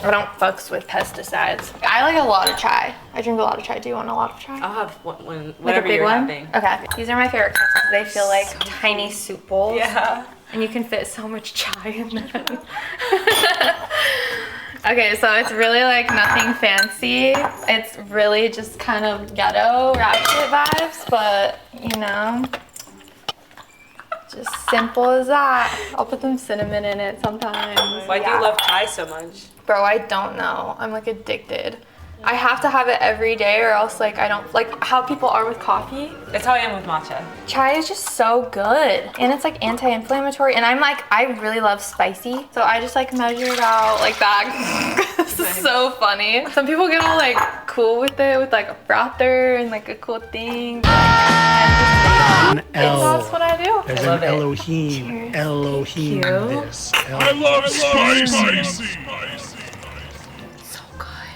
I don't fucks with pesticides. I like a lot of chai. I drink a lot of chai. Do you want a lot of chai? I'll have one, Like a whatever big you're one? having. Okay. These are my favorite cups because they feel like tiny soup bowls. Yeah. And you can fit so much chai in them. Okay, so it's really like nothing fancy. It's really just kind of ghetto ratchet vibes, but you know, just simple as that. I'll put some cinnamon in it sometimes. Why do you love chai so much? Bro, I don't know. I'm like addicted. I have to have it every day or else like I don't, like how people are with coffee. That's how I am with matcha. Chai is just so good. And it's like anti-inflammatory. And I'm like, I really love spicy. So I just like measure it out like that. This is so funny. Some people get all like cool with it with like a frother and like a cool thing. That's what I do. There's an Elohim. Elohim this. I love spicy.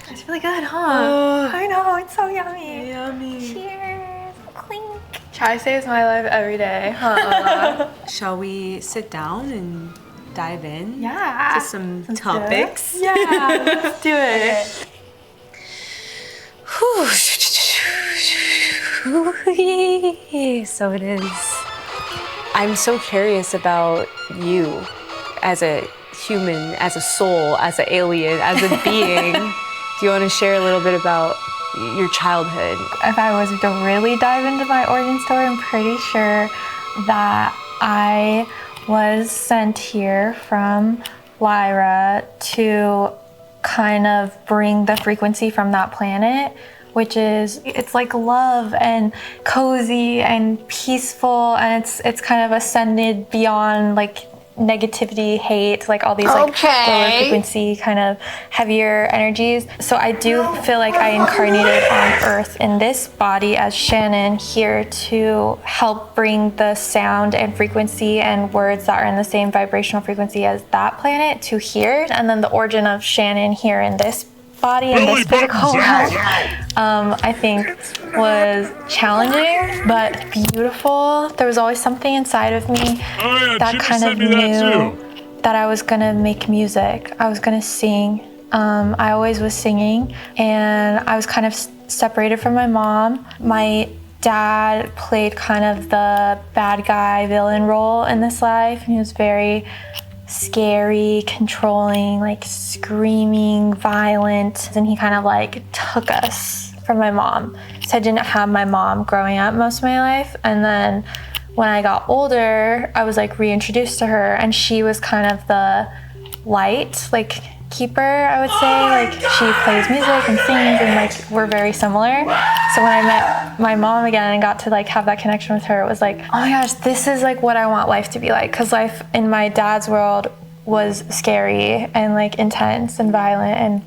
It's really good, huh? I know, it's so yummy. Yummy. Cheers. Clink. Chai saves my life every day, huh? Shall we sit down and dive in? Yeah. To some topics? Yeah, let's do it. So it is. I'm so curious about you as a human, as a soul, as an alien, as a being. Do you want to share a little bit about your childhood? If I was to really dive into my origin story, I'm pretty sure that I was sent here from Lyra to kind of bring the frequency from that planet, which is, it's like love and cozy and peaceful, and it's kind of ascended beyond like negativity, hate, like all these like lower frequency kind of heavier energies. So I do feel like I incarnated on Earth in this body as Shannon here to help bring the sound and frequency and words that are in the same vibrational frequency as that planet to here. And then the origin of Shannon here in this body and this physical realm, I think was challenging but beautiful. There was always something inside of me that kind of knew that I was gonna make music. I was gonna sing. I always was singing, and I was kind of separated from my mom. My dad played kind of the bad guy villain role in this life, and he was very scary, controlling, like screaming, violent, and he kind of like took us from my mom. So I didn't have my mom growing up most of my life, and then when I got older, I was like reintroduced to her, and she was kind of the light, like keeper, I would say. Like she plays music and sings, and like we're very similar. So when I met my mom again and got to like have that connection with her, it was like, oh my gosh, this is like what I want life to be like. Because life in my dad's world was scary and like intense and violent, and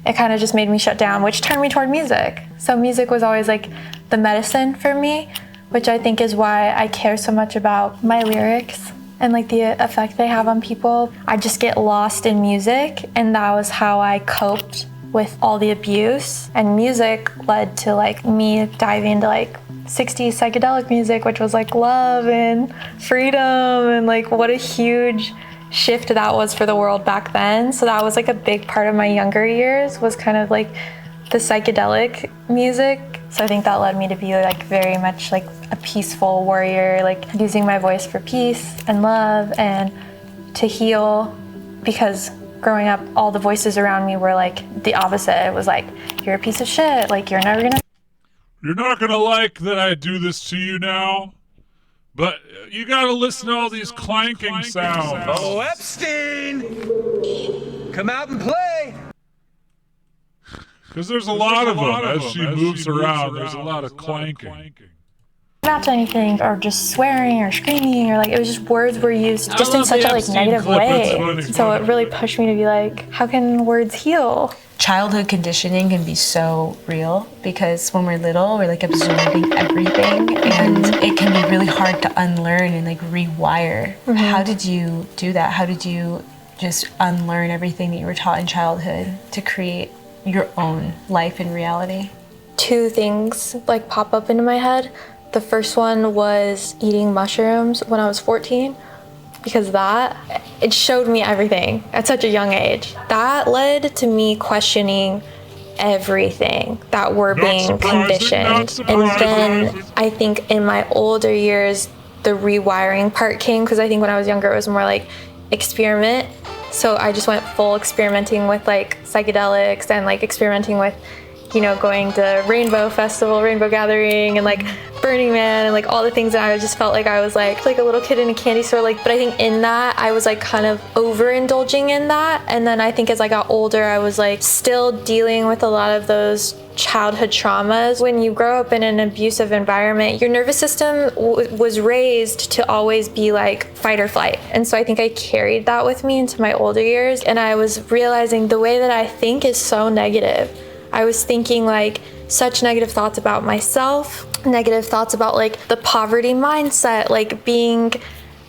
it kind of just made me shut down, which turned me toward music. So music was always like the medicine for me, which I think is why I care so much about my lyrics and like the effect they have on people. I just get lost in music, and that was how I coped with all the abuse. And music led to like me diving into like 60s psychedelic music, which was like love and freedom, and like what a huge shift that was for the world back then. So that was like a big part of my younger years, was kind of like the psychedelic music. So I think that led me to be like very much like a peaceful warrior, like using my voice for peace and love and to heal, because growing up all the voices around me were like the opposite. It was like, you're a piece of shit, like you're not gonna like that I do this to you now, but you gotta listen to all these clanking sounds. Oh, Epstein! Come out and play! Because there's a lot of them as she moves around. There's a lot of clanking. Not to anything, or just swearing or screaming, or like it was just words were used just in such a like negative way. So it really pushed me to be like, how can words heal? Childhood conditioning can be so real, because when we're little, we're like absorbing everything, and it can be really hard to unlearn and like rewire. How did you do that? How did you just unlearn everything that you were taught in childhood to create your own life and reality? 2 things like pop up into my head. The first one was eating mushrooms when I was 14, because it showed me everything at such a young age. That led to me questioning everything that we're being conditioned. And then I think in my older years, the rewiring part came, because I think when I was younger, it was more like experiment. So I just went full experimenting with like psychedelics and like experimenting with, you know, going to Rainbow Festival, Rainbow Gathering, and like Burning Man, and like all the things that I just felt like I was like a little kid in a candy store. Like, but I think in that I was like kind of overindulging in that. And then I think as I got older, I was like still dealing with a lot of those childhood traumas. When you grow up in an abusive environment, your nervous system was raised to always be like fight or flight. And so I think I carried that with me into my older years. And I was realizing the way that I think is so negative. I was thinking like such negative thoughts about myself, negative thoughts about like the poverty mindset, like being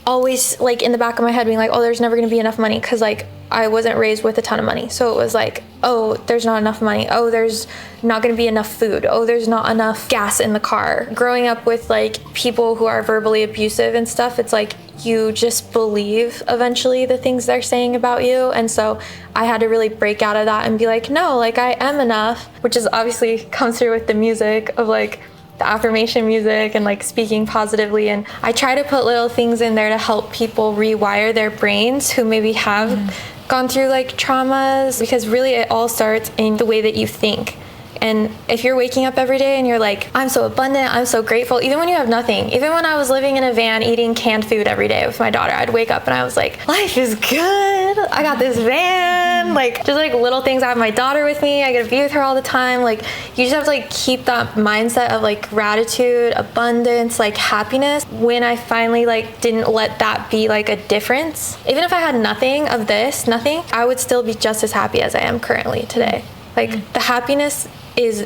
always like in the back of my head being like, oh, there's never gonna be enough money, because like I wasn't raised with a ton of money. So it was like, oh, there's not enough money. Oh, there's not gonna be enough food. Oh, there's not enough gas in the car. Growing up with like people who are verbally abusive and stuff, it's like you just believe eventually the things they're saying about you. And so I had to really break out of that and be like, no, like I am enough, which is obviously comes through with the music of like the affirmation music and like speaking positively. And I try to put little things in there to help people rewire their brains who maybe have gone through like traumas, because really it all starts in the way that you think. And if you're waking up every day and you're like, I'm so abundant, I'm so grateful, even when you have nothing. Even when I was living in a van eating canned food every day with my daughter, I'd wake up and I was like, life is good. I got this van. Like just like little things. I have my daughter with me. I get to be with her all the time. Like you just have to like keep that mindset of like gratitude, abundance, like happiness. When I finally like didn't let that be like a difference, even if I had nothing of this, nothing, I would still be just as happy as I am currently today. Like the happiness is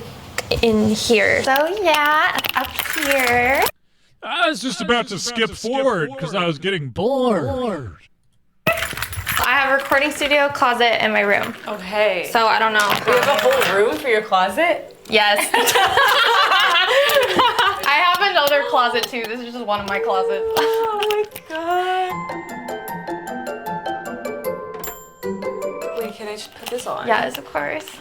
in here. So yeah, up here. I was just about to skip forward because I was getting bored. I have a recording studio closet in my room. Okay. So I don't know. You have a whole room for your closet? Yes. I have another closet too. This is just one of my closets. Oh my god. Wait, can I just put this on? Yes, of course.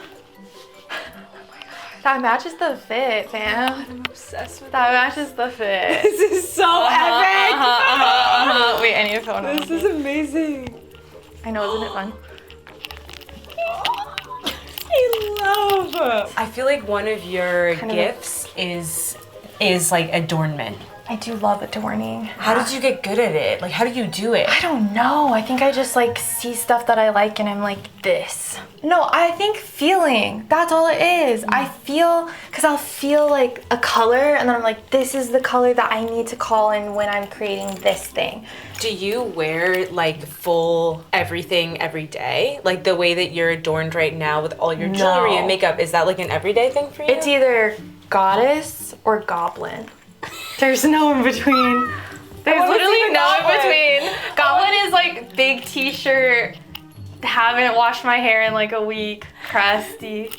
That matches the fit, fam. God, I'm obsessed with that. Matches the fit. This is so epic. Wait, I need a phone. This is amazing. I know, isn't it fun? I love. I feel like one of your gifts is like adornment. I do love adorning. How did you get good at it? Like, how do you do it? I don't know. I think I just like see stuff that I like and I'm like, this. No, I think feeling. That's all it is. I feel, because I'll feel like a color and then I'm like, this is the color that I need to call in when I'm creating this thing. Do you wear like full everything every day? Like the way that you're adorned right now with all your jewelry and makeup, is that like an everyday thing for you? It's either goddess or goblin. There's no in between. There's literally no in between. Goblin is like big t-shirt, haven't washed my hair in like a week, crusty.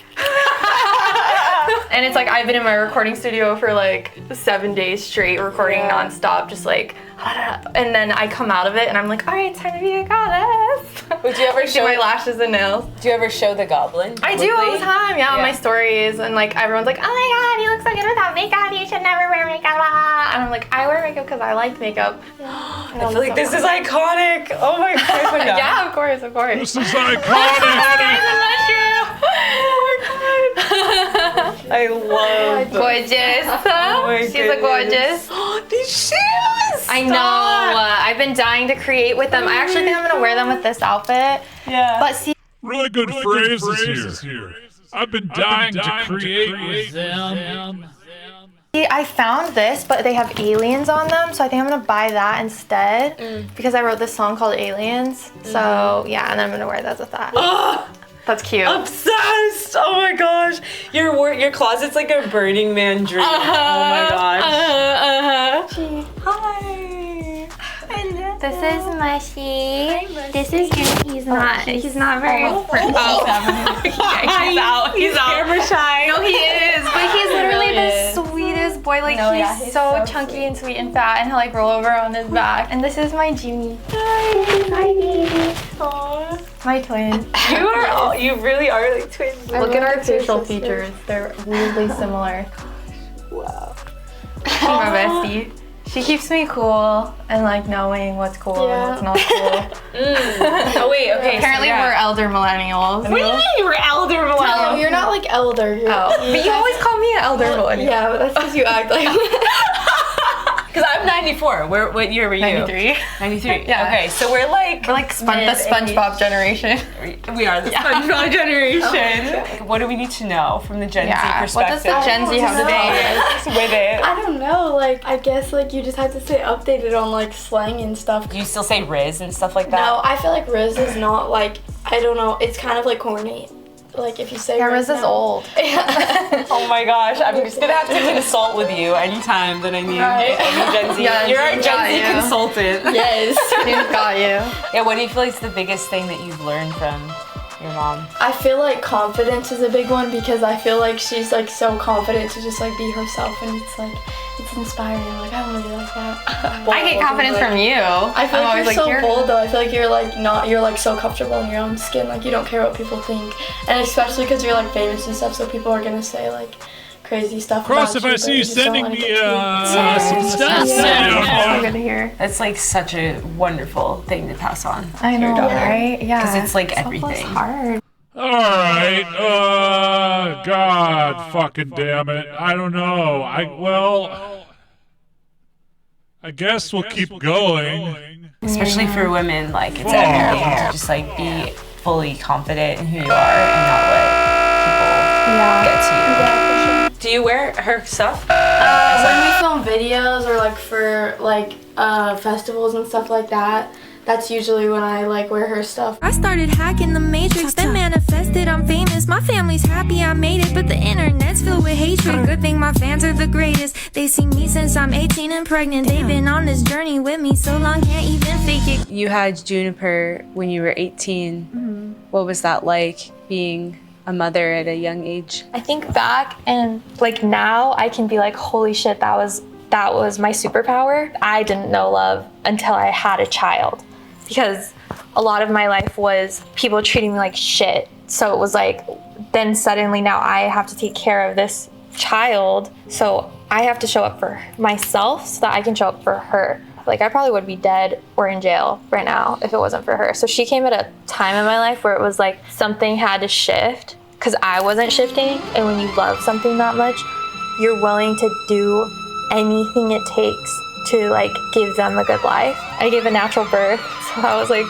And it's like I've been in my recording studio for like 7 days straight, recording nonstop, just like, and then I come out of it and I'm like, all right, it's time to be a goddess. Would you ever show my lashes and nails? Do you ever show the goblin? I do all the time, on my stories, and like everyone's like, oh my god, you look so good without makeup, you should never wear makeup. And I'm like, I wear makeup because I like makeup. I feel like this is iconic. Oh my god. Yeah, of course. This is iconic. I love gorgeous. She's a gorgeous. These shoes! I know. I've been dying to create with them. I actually think I'm gonna wear them with this outfit. Yeah. But see, really good phrases here. I've been dying to create with them. I found this, but they have aliens on them, so I think I'm gonna buy that instead because I wrote this song called Aliens. So yeah, and then I'm gonna wear those with that. That's cute. Obsessed! Oh my gosh. Your closet's like a Burning Man dream. Oh my gosh. Hi. This is Mushy. This is Goofy. He's not very friendly. He's camera shy. No, he is. But he's literally the sweetest boy. Like he's so chunky and sweet and fat, and he'll like roll over on his back. And this is my Genie. Hi, baby. Aww. My twin. You really are like twins. Look at our facial features. They're weirdly similar. Wow. My bestie. She keeps me cool and like knowing what's cool and what's not cool. Oh wait, okay. Apparently we're elder millennials. What do you mean we're elder millennials? No, you're not like elder. But you always call me an elder millennial. Yeah, but that's because you act like. Because I'm 94. What year were you? 93. 93. Yeah. Okay, so we're like the SpongeBob generation. We are the SpongeBob generation. Okay. What do we need to know from the Gen Z perspective? What does the Gen Z have to do with it? I don't know. Like, I guess like you just have to stay updated on like slang and stuff. Do you still say Riz and stuff like that? No, I feel like Riz is not like, I don't know. It's kind of like corny. Like if you say Riz is old. Oh my gosh, I'm just gonna have to consult with you anytime that I need any Gen Z. Yeah, you're our Gen Z consultant. Yes, James got you. Yeah, what do you feel like is the biggest thing that you've learned from your mom? I feel like confidence is a big one because I feel like she's like so confident to just like be herself, and it's like it's inspiring. I'm like, I want to be like that. I get confidence from you. I feel like you're so bold though. I feel like you're like so comfortable in your own skin. Like you don't care what people think, and especially because you're like famous and stuff, so people are gonna say like crazy stuff. Cross, about if I see you sending me some stuff, so good to hear. That's like such a wonderful thing to pass on. I know, right? Yeah, because it's like everything. It's hard. All right. God fucking damn it. I don't know. I guess we'll keep going. Especially for women, like it's everything to just like be fully confident in who you are and not let people get to you. Yeah, for sure. Do you wear her stuff? When we film videos or like for like festivals and stuff like that, that's usually when I like wear her stuff. I started hacking the matrix, then manifested I'm famous. My family's happy I made it, but the internet's filled with hatred. Good thing my fans are the greatest. They see me since I'm 18 and pregnant. They've been on this journey with me so long, can't even fake it. You had Juniper when you were 18. Mm-hmm. What was that like, being a mother at a young age? I think back and like now I can be like, holy shit, that was my superpower. I didn't know love until I had a child, because a lot of my life was people treating me like shit. So it was like, then suddenly now I have to take care of this child. So I have to show up for myself so that I can show up for her. Like I probably would be dead or in jail right now if it wasn't for her. So she came at a time in my life where it was like something had to shift because I wasn't shifting. And when you love something that much, you're willing to do anything it takes to like give them a good life. I gave a natural birth, so I was like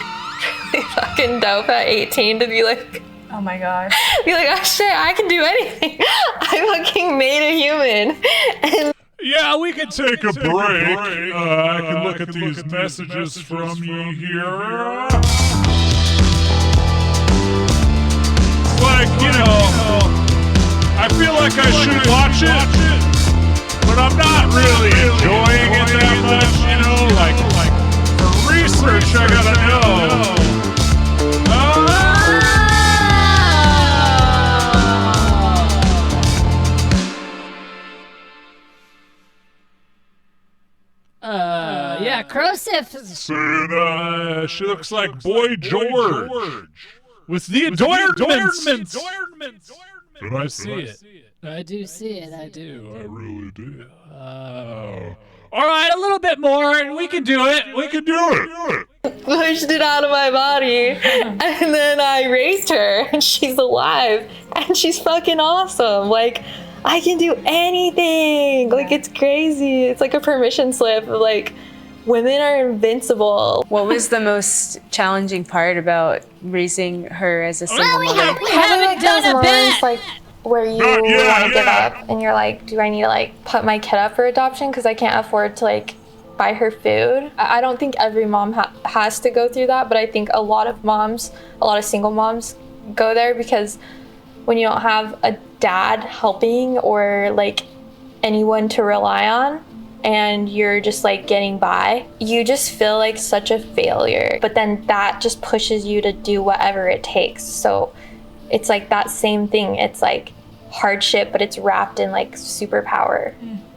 really fucking dope at 18 to be like, oh my god, be like, oh shit, I can do anything. I fucking made a human. And yeah, we can take a break. I can look at these messages from you here. It's like, you know, I feel like I should watch it, but I'm not really enjoying it that much, you know, like for research I gotta know. Yeah, Crosif. Saying, she looks like Boy George. With the adornments. Did I see it? I do see it, I do. I really do. All right, a little bit more, and we can do it. We can do it. Pushed it out of my body, and then I raised her, and she's alive, and she's fucking awesome. Like, I can do anything. Like, it's crazy. It's like a permission slip of like, women are invincible. What was the most challenging part about raising her as a single mother? We haven't done a bit. Like, where you want to give up, and you're like, do I need to like put my kid up for adoption because I can't afford to like buy her food? I don't think every mom has to go through that, but I think a lot of moms, a lot of single moms go there because when you don't have a dad helping or like anyone to rely on, and you're just like getting by, you just feel like such a failure. But then that just pushes you to do whatever it takes. So it's like that same thing. It's like hardship, but it's wrapped in like superpower.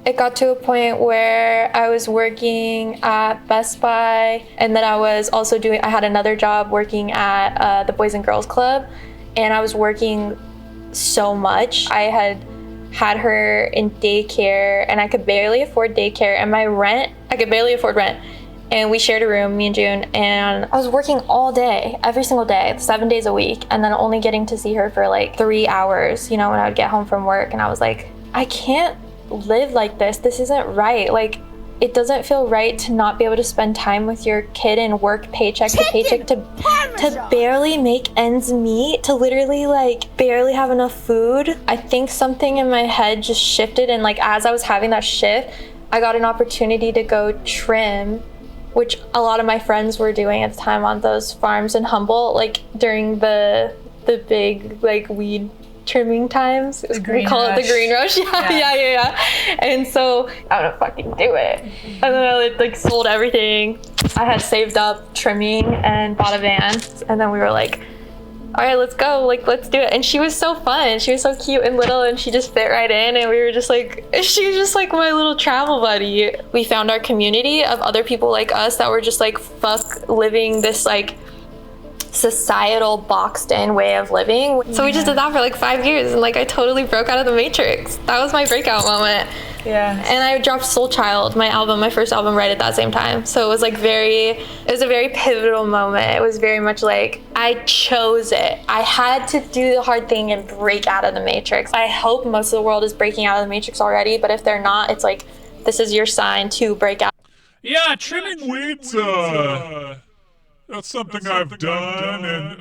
It got to a point where I was working at Best Buy, and then I was also I had another job working at the Boys and Girls Club, and I was working so much. I had her in daycare, and I could barely afford daycare, and my rent, I could barely afford rent. And we shared a room, me and June, and I was working all day, every single day, 7 days a week, and then only getting to see her for like 3 hours, you know, when I would get home from work. And I was like, I can't live like this. This isn't right. Like, it doesn't feel right to not be able to spend time with your kid and work paycheck to paycheck to barely make ends meet, to literally like barely have enough food. I think something in my head just shifted, and like as I was having that shift, I got an opportunity to go trim, which a lot of my friends were doing at the time on those farms in Humboldt, like during the big like weed trimming times. We call it the green rush. Yeah. And so I would fucking do it. And then I like sold everything. I had saved up trimming and bought a van. And then we were like, all right, let's go. Like, let's do it. And she was so fun. She was so cute and little, and she just fit right in. And we were just like, she was just like my little travel buddy. We found our community of other people like us that were just like, fuck living this like societal boxed in way of living. So we just did that for like 5 years, and like I totally broke out of the matrix. That was my breakout moment. Yeah. And I dropped Soul Child, my first album, right at that same time. So it was like it was a very pivotal moment. It was very much like I chose it. I had to do the hard thing and break out of the matrix. I hope most of the world is breaking out of the matrix already, but if they're not, it's like this is your sign to break out. Yeah, trimming weeds, that's something I've done, and,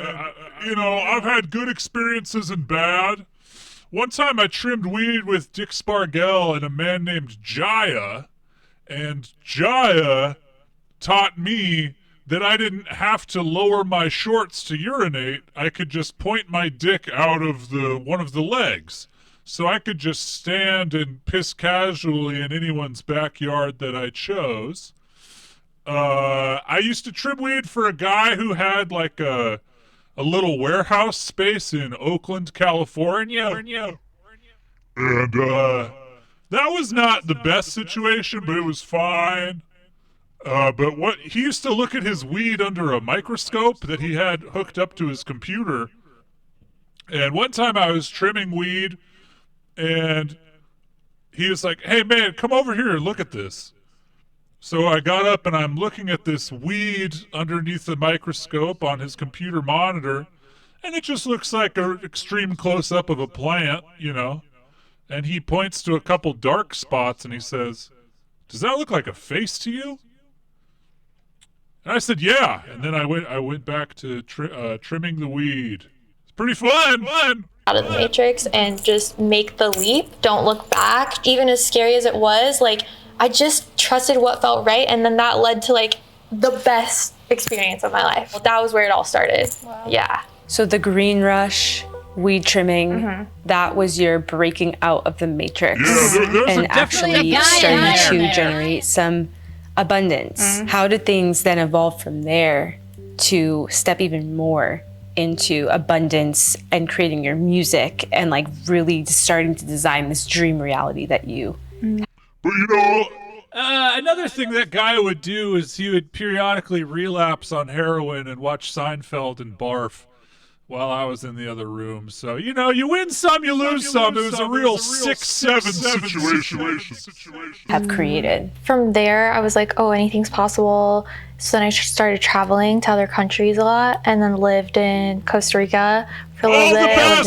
you know, I've had good experiences and bad. One time I trimmed weed with Dick Spargell and a man named Jaya, and Jaya taught me that I didn't have to lower my shorts to urinate. I could just point my dick out of one of the legs. So I could just stand and piss casually in anyone's backyard that I chose. I used to trim weed for a guy who had like a little warehouse space in Oakland, California. And that was not the best situation, but it was fine. But he used to look at his weed under a microscope that he had hooked up to his computer. And one time I was trimming weed, and he was like, "Hey man, come over here and look at this." So I got up and I'm looking at this weed underneath the microscope on his computer monitor, and it just looks like an extreme close-up of a plant, you know. And he points to a couple dark spots and he says, Does that look like a face to you? And I said, yeah. And then I went back to trimming the weed. It's pretty fun. Out of the Matrix and just make the leap. Don't look back. Even as scary as it was, like, I just trusted what felt right, and then that led to like the best experience of my life. That was where it all started. Wow. Yeah. So the green rush, weed trimming, that was your breaking out of the Matrix and actually starting to generate some abundance. How did things then evolve from there to step even more into abundance and creating your music and like really starting to design this dream reality that you... But you know, another thing that guy would do is he would periodically relapse on heroin and watch Seinfeld and barf while I was in the other room. So, you know, you win some, you lose some. It was a real 6-7 situation. Have created. From there, I was like, oh, anything's possible. So then I started traveling to other countries a lot, and then lived in Costa Rica for a little bit. I lived in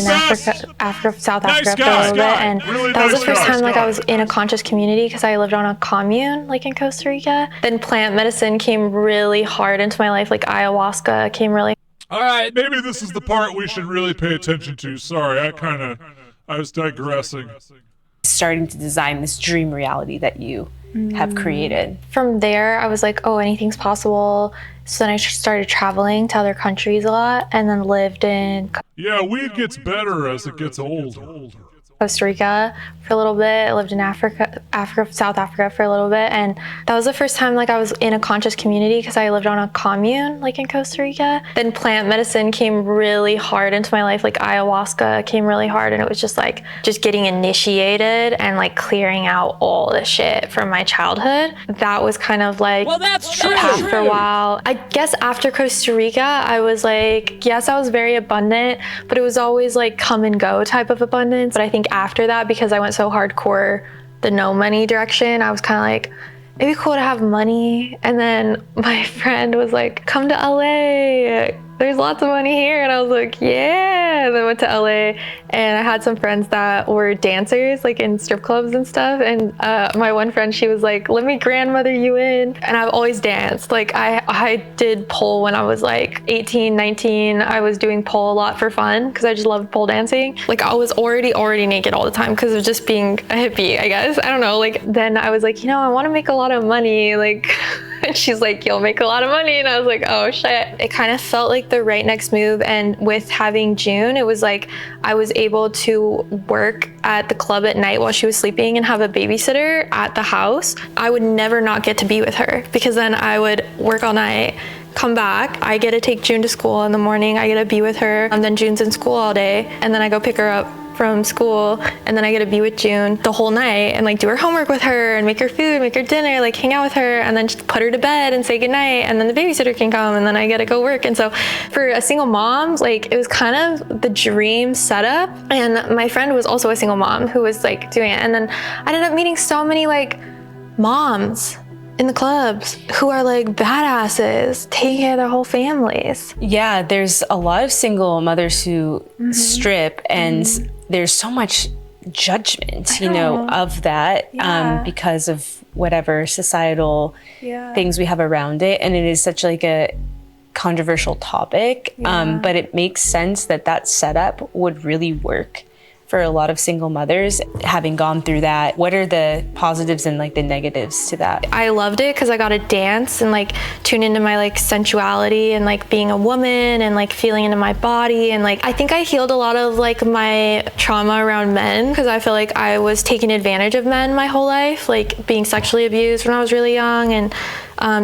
South Africa for a little bit, and that was the first time like I was in a conscious community because I lived on a commune like in Costa Rica. Then plant medicine came really hard into my life, like ayahuasca came really. All right, maybe this is the part we should really pay attention to. Sorry, I was digressing. Starting to design this dream reality that you have created. From there, I was like, oh, anything's possible. So then I started traveling to other countries a lot, and then lived in... Yeah, weed gets better as it gets older. Costa Rica for a little bit. I lived in South Africa for a little bit, and that was the first time like I was in a conscious community because I lived on a commune like in Costa Rica. Then plant medicine came really hard into my life, like ayahuasca came really hard, and it was just like just getting initiated and like clearing out all the shit from my childhood. That was kind of like well, that's true. A path for a while. I guess after Costa Rica, I was like, yes, I was very abundant, but it was always like come and go type of abundance. But I think after that, because I went so hardcore the no money direction, I was kind of like, it'd be cool to have money. And then my friend was like, come to LA, there's lots of money here. And I was like, yeah. And then went to LA, and I had some friends that were dancers like in strip clubs and stuff. And my one friend, she was like, let me grandmother you in. And I've always danced. Like I did pole when I was like 18, 19. I was doing pole a lot for fun because I just loved pole dancing. Like I was already naked all the time because of just being a hippie, I guess. I don't know. Like then I was like, you know, I want to make a lot of money. Like, and she's like, you'll make a lot of money. And I was like, oh shit. It kind of felt like the right next move. And with having June, it was like I was able to work at the club at night while she was sleeping and have a babysitter at the house. I would never not get to be with her because then I would work all night, come back, I get to take June to school in the morning, I get to be with her, and then June's in school all day, and then I go pick her up from school, and then I get to be with June the whole night and like do her homework with her and make her food, make her dinner, like hang out with her, and then just put her to bed and say goodnight, and then the babysitter can come, and then I get to go work. And so for a single mom, like it was kind of the dream setup. And my friend was also a single mom who was like doing it, and then I ended up meeting so many like moms in the clubs who are like badasses, taking care of their whole families. Yeah, there's a lot of single mothers who strip, and there's so much judgment, you know, of that because of whatever societal things we have around it. And it is such like a controversial topic, but it makes sense that that setup would really work for a lot of single mothers having gone through that. What are the positives and like the negatives to that? I loved it because I got to dance and like tune into my like sensuality and like being a woman and like feeling into my body. And like I think I healed a lot of like my trauma around men because I feel like I was taking advantage of men my whole life, like being sexually abused when I was really young, and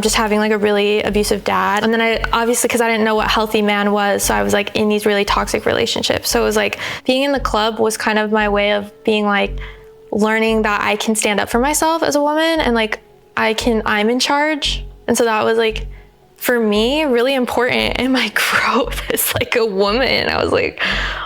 just having like a really abusive dad. And then I obviously, because I didn't know what healthy man was, so I was like in these really toxic relationships. So it was like being in the club was kind of my way of being like learning that I can stand up for myself as a woman, and like I'm in charge. And so that was like for me really important in my growth as like a woman. I was like,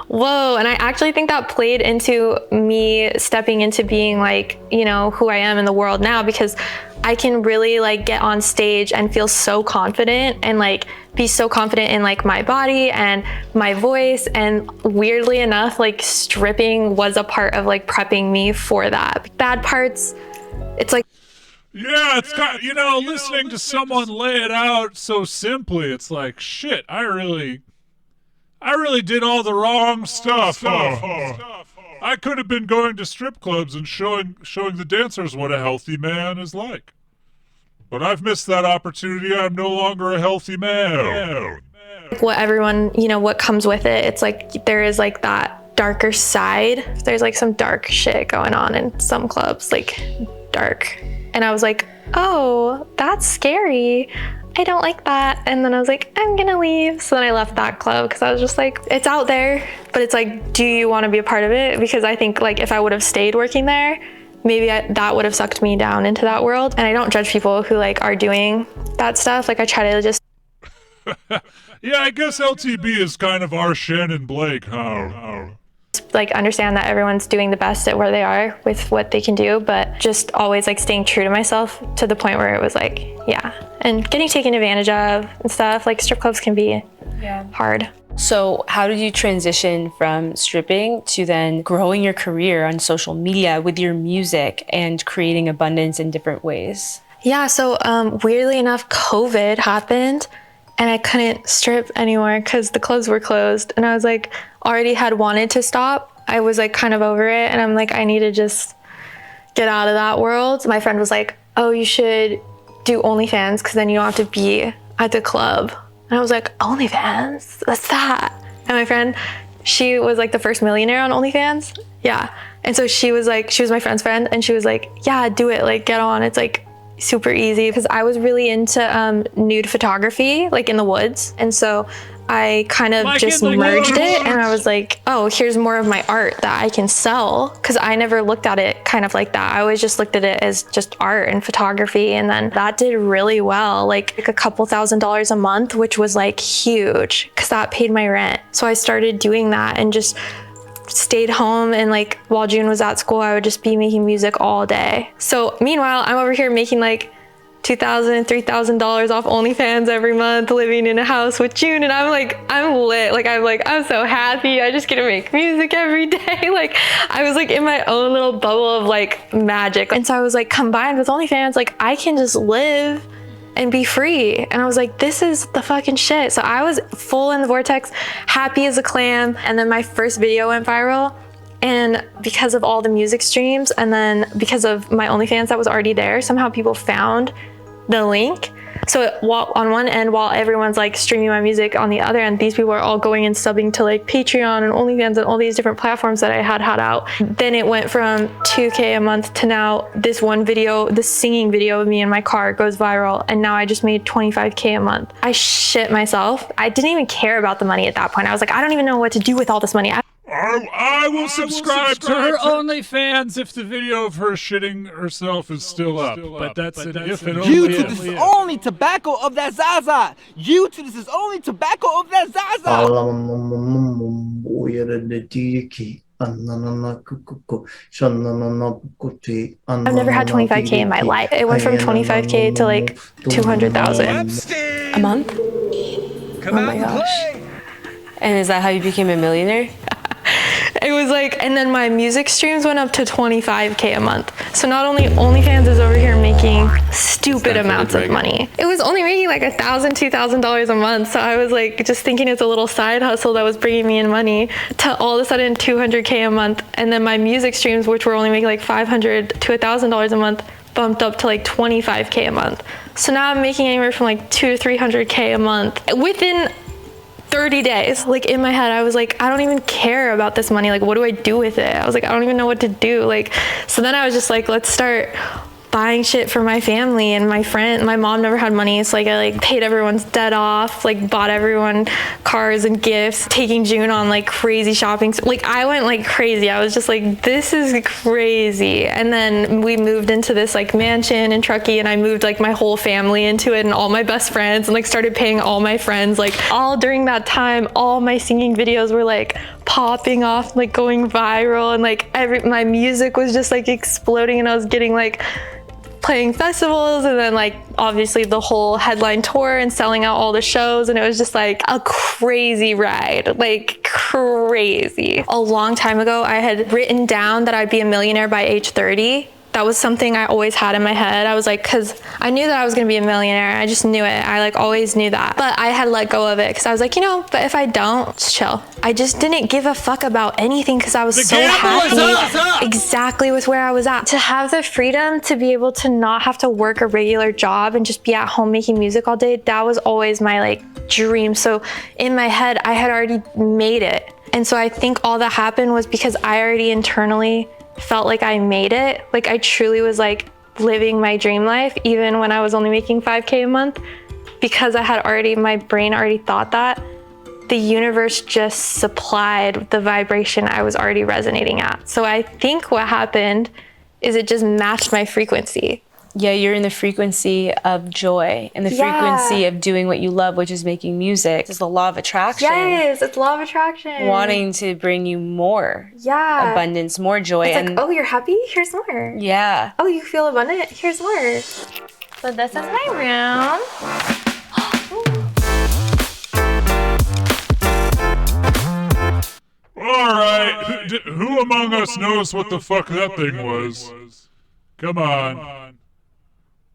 whoa. And I actually think that played into me stepping into being like, you know, who I am in the world now, because I can really like get on stage and feel so confident and like be so confident in like my body and my voice. And weirdly enough, like stripping was a part of like prepping me for that. Bad parts, it's like, Yeah, it's got, listening to someone lay it out so simply, it's like, shit, I really did all the wrong stuff. I could have been going to strip clubs and showing the dancers what a healthy man is like. But I've missed that opportunity. I'm no longer a healthy man. What everyone, what comes with it, it's like there is like that darker side. There's like some dark shit going on in some clubs, like dark. And I was like, oh, that's scary. I don't like that. And then I was like, I'm gonna leave. So then I left that club because I was just like, it's out there, but it's like, do you want to be a part of it? Because I think like if I would have stayed working there, maybe that would have sucked me down into that world. And I don't judge people who like are doing that stuff. Like I try to just yeah, I guess LTB is kind of our Shannon Blake, huh? Like understand that everyone's doing the best at where they are with what they can do, but just always like staying true to myself to the point where it was like, yeah, and getting taken advantage of and stuff. Like strip clubs can be hard. So how did you transition from stripping to then growing your career on social media with your music and creating abundance in different ways? Yeah, so weirdly enough, COVID happened and I couldn't strip anymore because the clubs were closed. And I was like, already had wanted to stop. I was like kind of over it. And I'm like, I need to just get out of that world. My friend was like, oh, you should do OnlyFans because then you don't have to be at the club. And I was like, OnlyFans? What's that? And my friend, she was like the first millionaire on OnlyFans. Yeah. And so she was my friend's friend. And she was like, yeah, do it. Like get on. It's like super easy. Because I was really into nude photography, like in the woods. And so I kind of just merged it and I was like, oh, here's more of my art that I can sell. Because I never looked at it kind of like that. I always just looked at it as just art and photography. And then that did really well, like a couple $1,000s a month, which was like huge because that paid my rent. So I started doing that and just stayed home, and like while June was at school, I would just be making music all day. So meanwhile, I'm over here making like $2,000, $3,000 off OnlyFans every month, living in a house with June, and I'm lit. I'm so happy. I just get to make music every day. Like I was like in my own little bubble of like magic. And so I was like, combined with OnlyFans, like I can just live and be free. And I was like, this is the fucking shit. So I was full in the vortex, happy as a clam. And then my first video went viral. And because of all the music streams, and then because of my OnlyFans that was already there, somehow people found the link. So on one end, while everyone's like streaming my music, on the other end, these people are all going and subbing to like Patreon and OnlyFans and all these different platforms that I had out. Then it went from 2K a month to now this one video, this singing video of me in my car goes viral. And now I just made 25K a month. I shit myself. I didn't even care about the money at that point. I was like, I don't even know what to do with all this money. I will subscribe to her OnlyFans if the video of her shitting herself is still up. But that's an if and only YouTube, this is only tobacco of that Zaza. YouTube, this is only tobacco of that Zaza. I've never had 25K in my life. It went from 25K to like 200,000 a month. Oh my gosh. And is that how you became a millionaire? It was like, and then my music streams went up to 25K a month. So not only OnlyFans is over here making stupid amounts of money. It was only making like $1,000, $2,000 a month. So I was like just thinking it's a little side hustle that was bringing me in money, to all of a sudden 200K a month. And then my music streams, which were only making like $500 to $1,000 a month, bumped up to like 25K a month. So now I'm making anywhere from like 200 to 300K a month within 30 days. Like in my head, I was like, I don't even care about this money. Like, what do I do with it? I was like, I don't even know what to do. Like, so then I was just like, let's start buying shit for my family and my friend. My mom never had money, so like I like paid everyone's debt off, like bought everyone cars and gifts, taking June on like crazy shopping. Like I went like crazy. I was just like, this is crazy. And then we moved into this like mansion in Truckee, and I moved like my whole family into it and all my best friends, and like started paying all my friends. Like all during that time, all my singing videos were like popping off, like going viral, and like my music was just like exploding, and I was getting like playing festivals, and then like obviously the whole headline tour and selling out all the shows, and it was just like a crazy ride, like crazy. A long time ago, I had written down that I'd be a millionaire by age 30, That was something I always had in my head. I was like, because I knew that I was going to be a millionaire. I just knew it. I like always knew that. But I had let go of it because I was like, you know, but if I don't, it's chill. I just didn't give a fuck about anything because I was so happy exactly with where I was at. To have the freedom to be able to not have to work a regular job and just be at home making music all day, that was always my like dream. So in my head, I had already made it. And so I think all that happened was because I already internally felt like I made it. Like I truly was like living my dream life, even when I was only making $5K a month, because I had already, my brain already thought that. The universe just supplied the vibration I was already resonating at. So I think what happened is it just matched my frequency. Yeah, you're in the frequency of joy and the frequency of doing what you love, which is making music. It's the law of attraction. Yes, it's law of attraction. Wanting to bring you more abundance, more joy. It's like, oh, you're happy? Here's more. Yeah. Oh, you feel abundant? Here's more. So this is my room. All right, who among us knows what the fuck that thing was? Come on.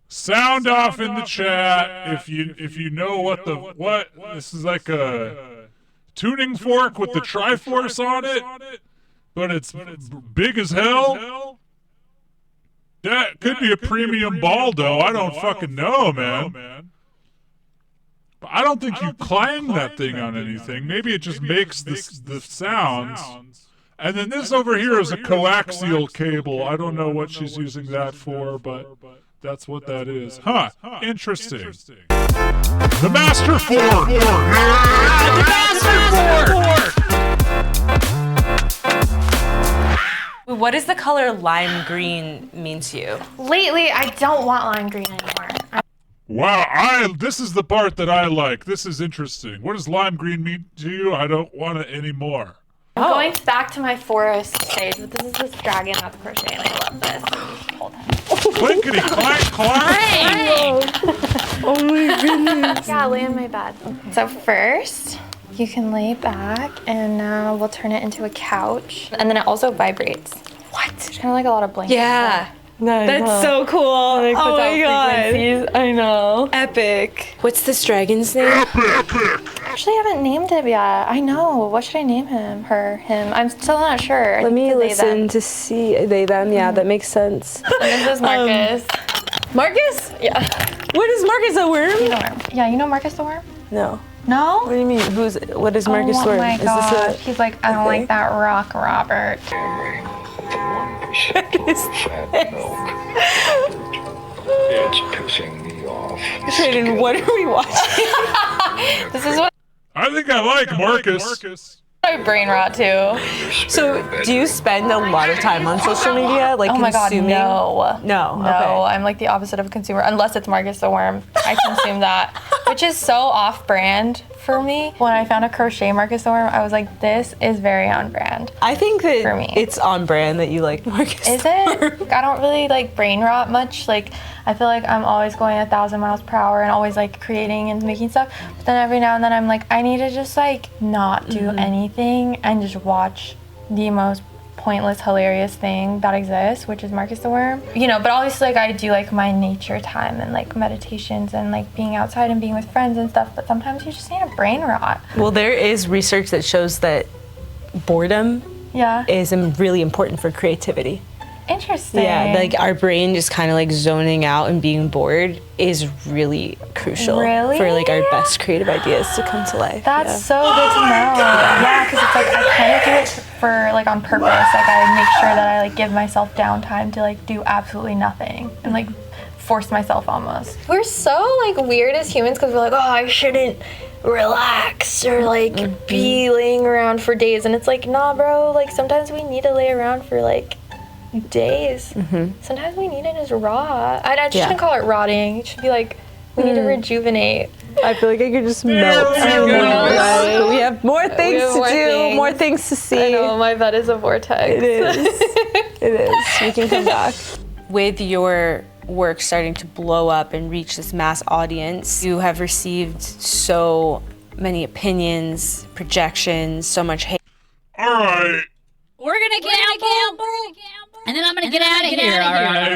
Sound off in the chat if you know what this is, like a tuning fork with the Triforce on it, but it's big as hell. That could be a premium Baldo. I don't fucking know, man. But I don't think you clang that thing on anything. Maybe it just makes the sounds. And then this over here is a coaxial cable. I don't know what she's using that for, but that's what that is. Huh. Interesting. The Master Fork! The Master Fork! What does the color lime green mean to you? Lately, I don't want lime green anymore. Wow, this is the part that I like. This is interesting. What does lime green mean to you? I don't want it anymore. I'm going back to my forest stage, but this is this dragon that's crocheting. I love this. Hold on. Clinkety clank clank! Oh my goodness. Yeah, lay in my bed. So first, you can lay back, and now we'll turn it into a couch. And then it also vibrates. What? It's kind of like a lot of blankets. Yeah. No, That's so cool. Oh my God. I know. Epic. What's this dragon's name? Actually, I haven't named him yet. I know. What should I name him? Him? I'm still not sure. Let me listen to see they, them. Yeah, that makes sense. So this is Marcus. Marcus? Yeah. What is Marcus the Worm? Yeah, you know Marcus the Worm? No. No? What do you mean? What is Marcus Worm? Oh my God. He's like, I don't like that rock, Robert. It's pissing me off. Shayden, what are we watching? This is what I think I like Marcus. my brain rot too. So, do you spend a lot of time on social media, like oh my consuming? God, no. No. Okay. I'm like the opposite of a consumer, unless it's Marcus the Worm. I consume that, which is so off-brand for me. When I found a crochet Marcus the Worm, I was like, this is very on brand. I think that for me, it's on brand that you like Marcus. Is it? I don't really like brain rot much. Like, I feel like I'm always going 1,000 miles per hour and always like creating and making stuff. But then every now and then I'm like, I need to just like not do anything and just watch the most pointless, hilarious thing that exists, which is Marcus the Worm. You know, but obviously like I do like my nature time and like meditations and like being outside and being with friends and stuff. But sometimes you just need a brain rot. Well, there is research that shows that boredom is really important for creativity. Interesting. Yeah, like our brain just kind of like zoning out and being bored is really crucial for like our best creative ideas to come to life. That's so good to know. Yeah, because it's like I kind of do it for like on purpose. Like I make sure that I like give myself downtime to like do absolutely nothing and like force myself almost. We're so like weird as humans because we're like, oh, I shouldn't relax or like be laying around for days, and it's like, nah, bro. Like sometimes we need to lay around for like days. Sometimes we need it as raw. I just shouldn't call it rotting. It should be like we need to rejuvenate. I feel like I could just melt. We have more things to do, more things to see. I know, my bed is a vortex. It is. It is. We can come back. With your work starting to blow up and reach this mass audience, you have received so many opinions, projections, so much hate. All right. We're gonna gamble, and then I'm gonna get out of here. All right.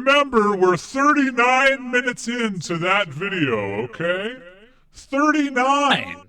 remember, we're 39 minutes into that video, okay? 39!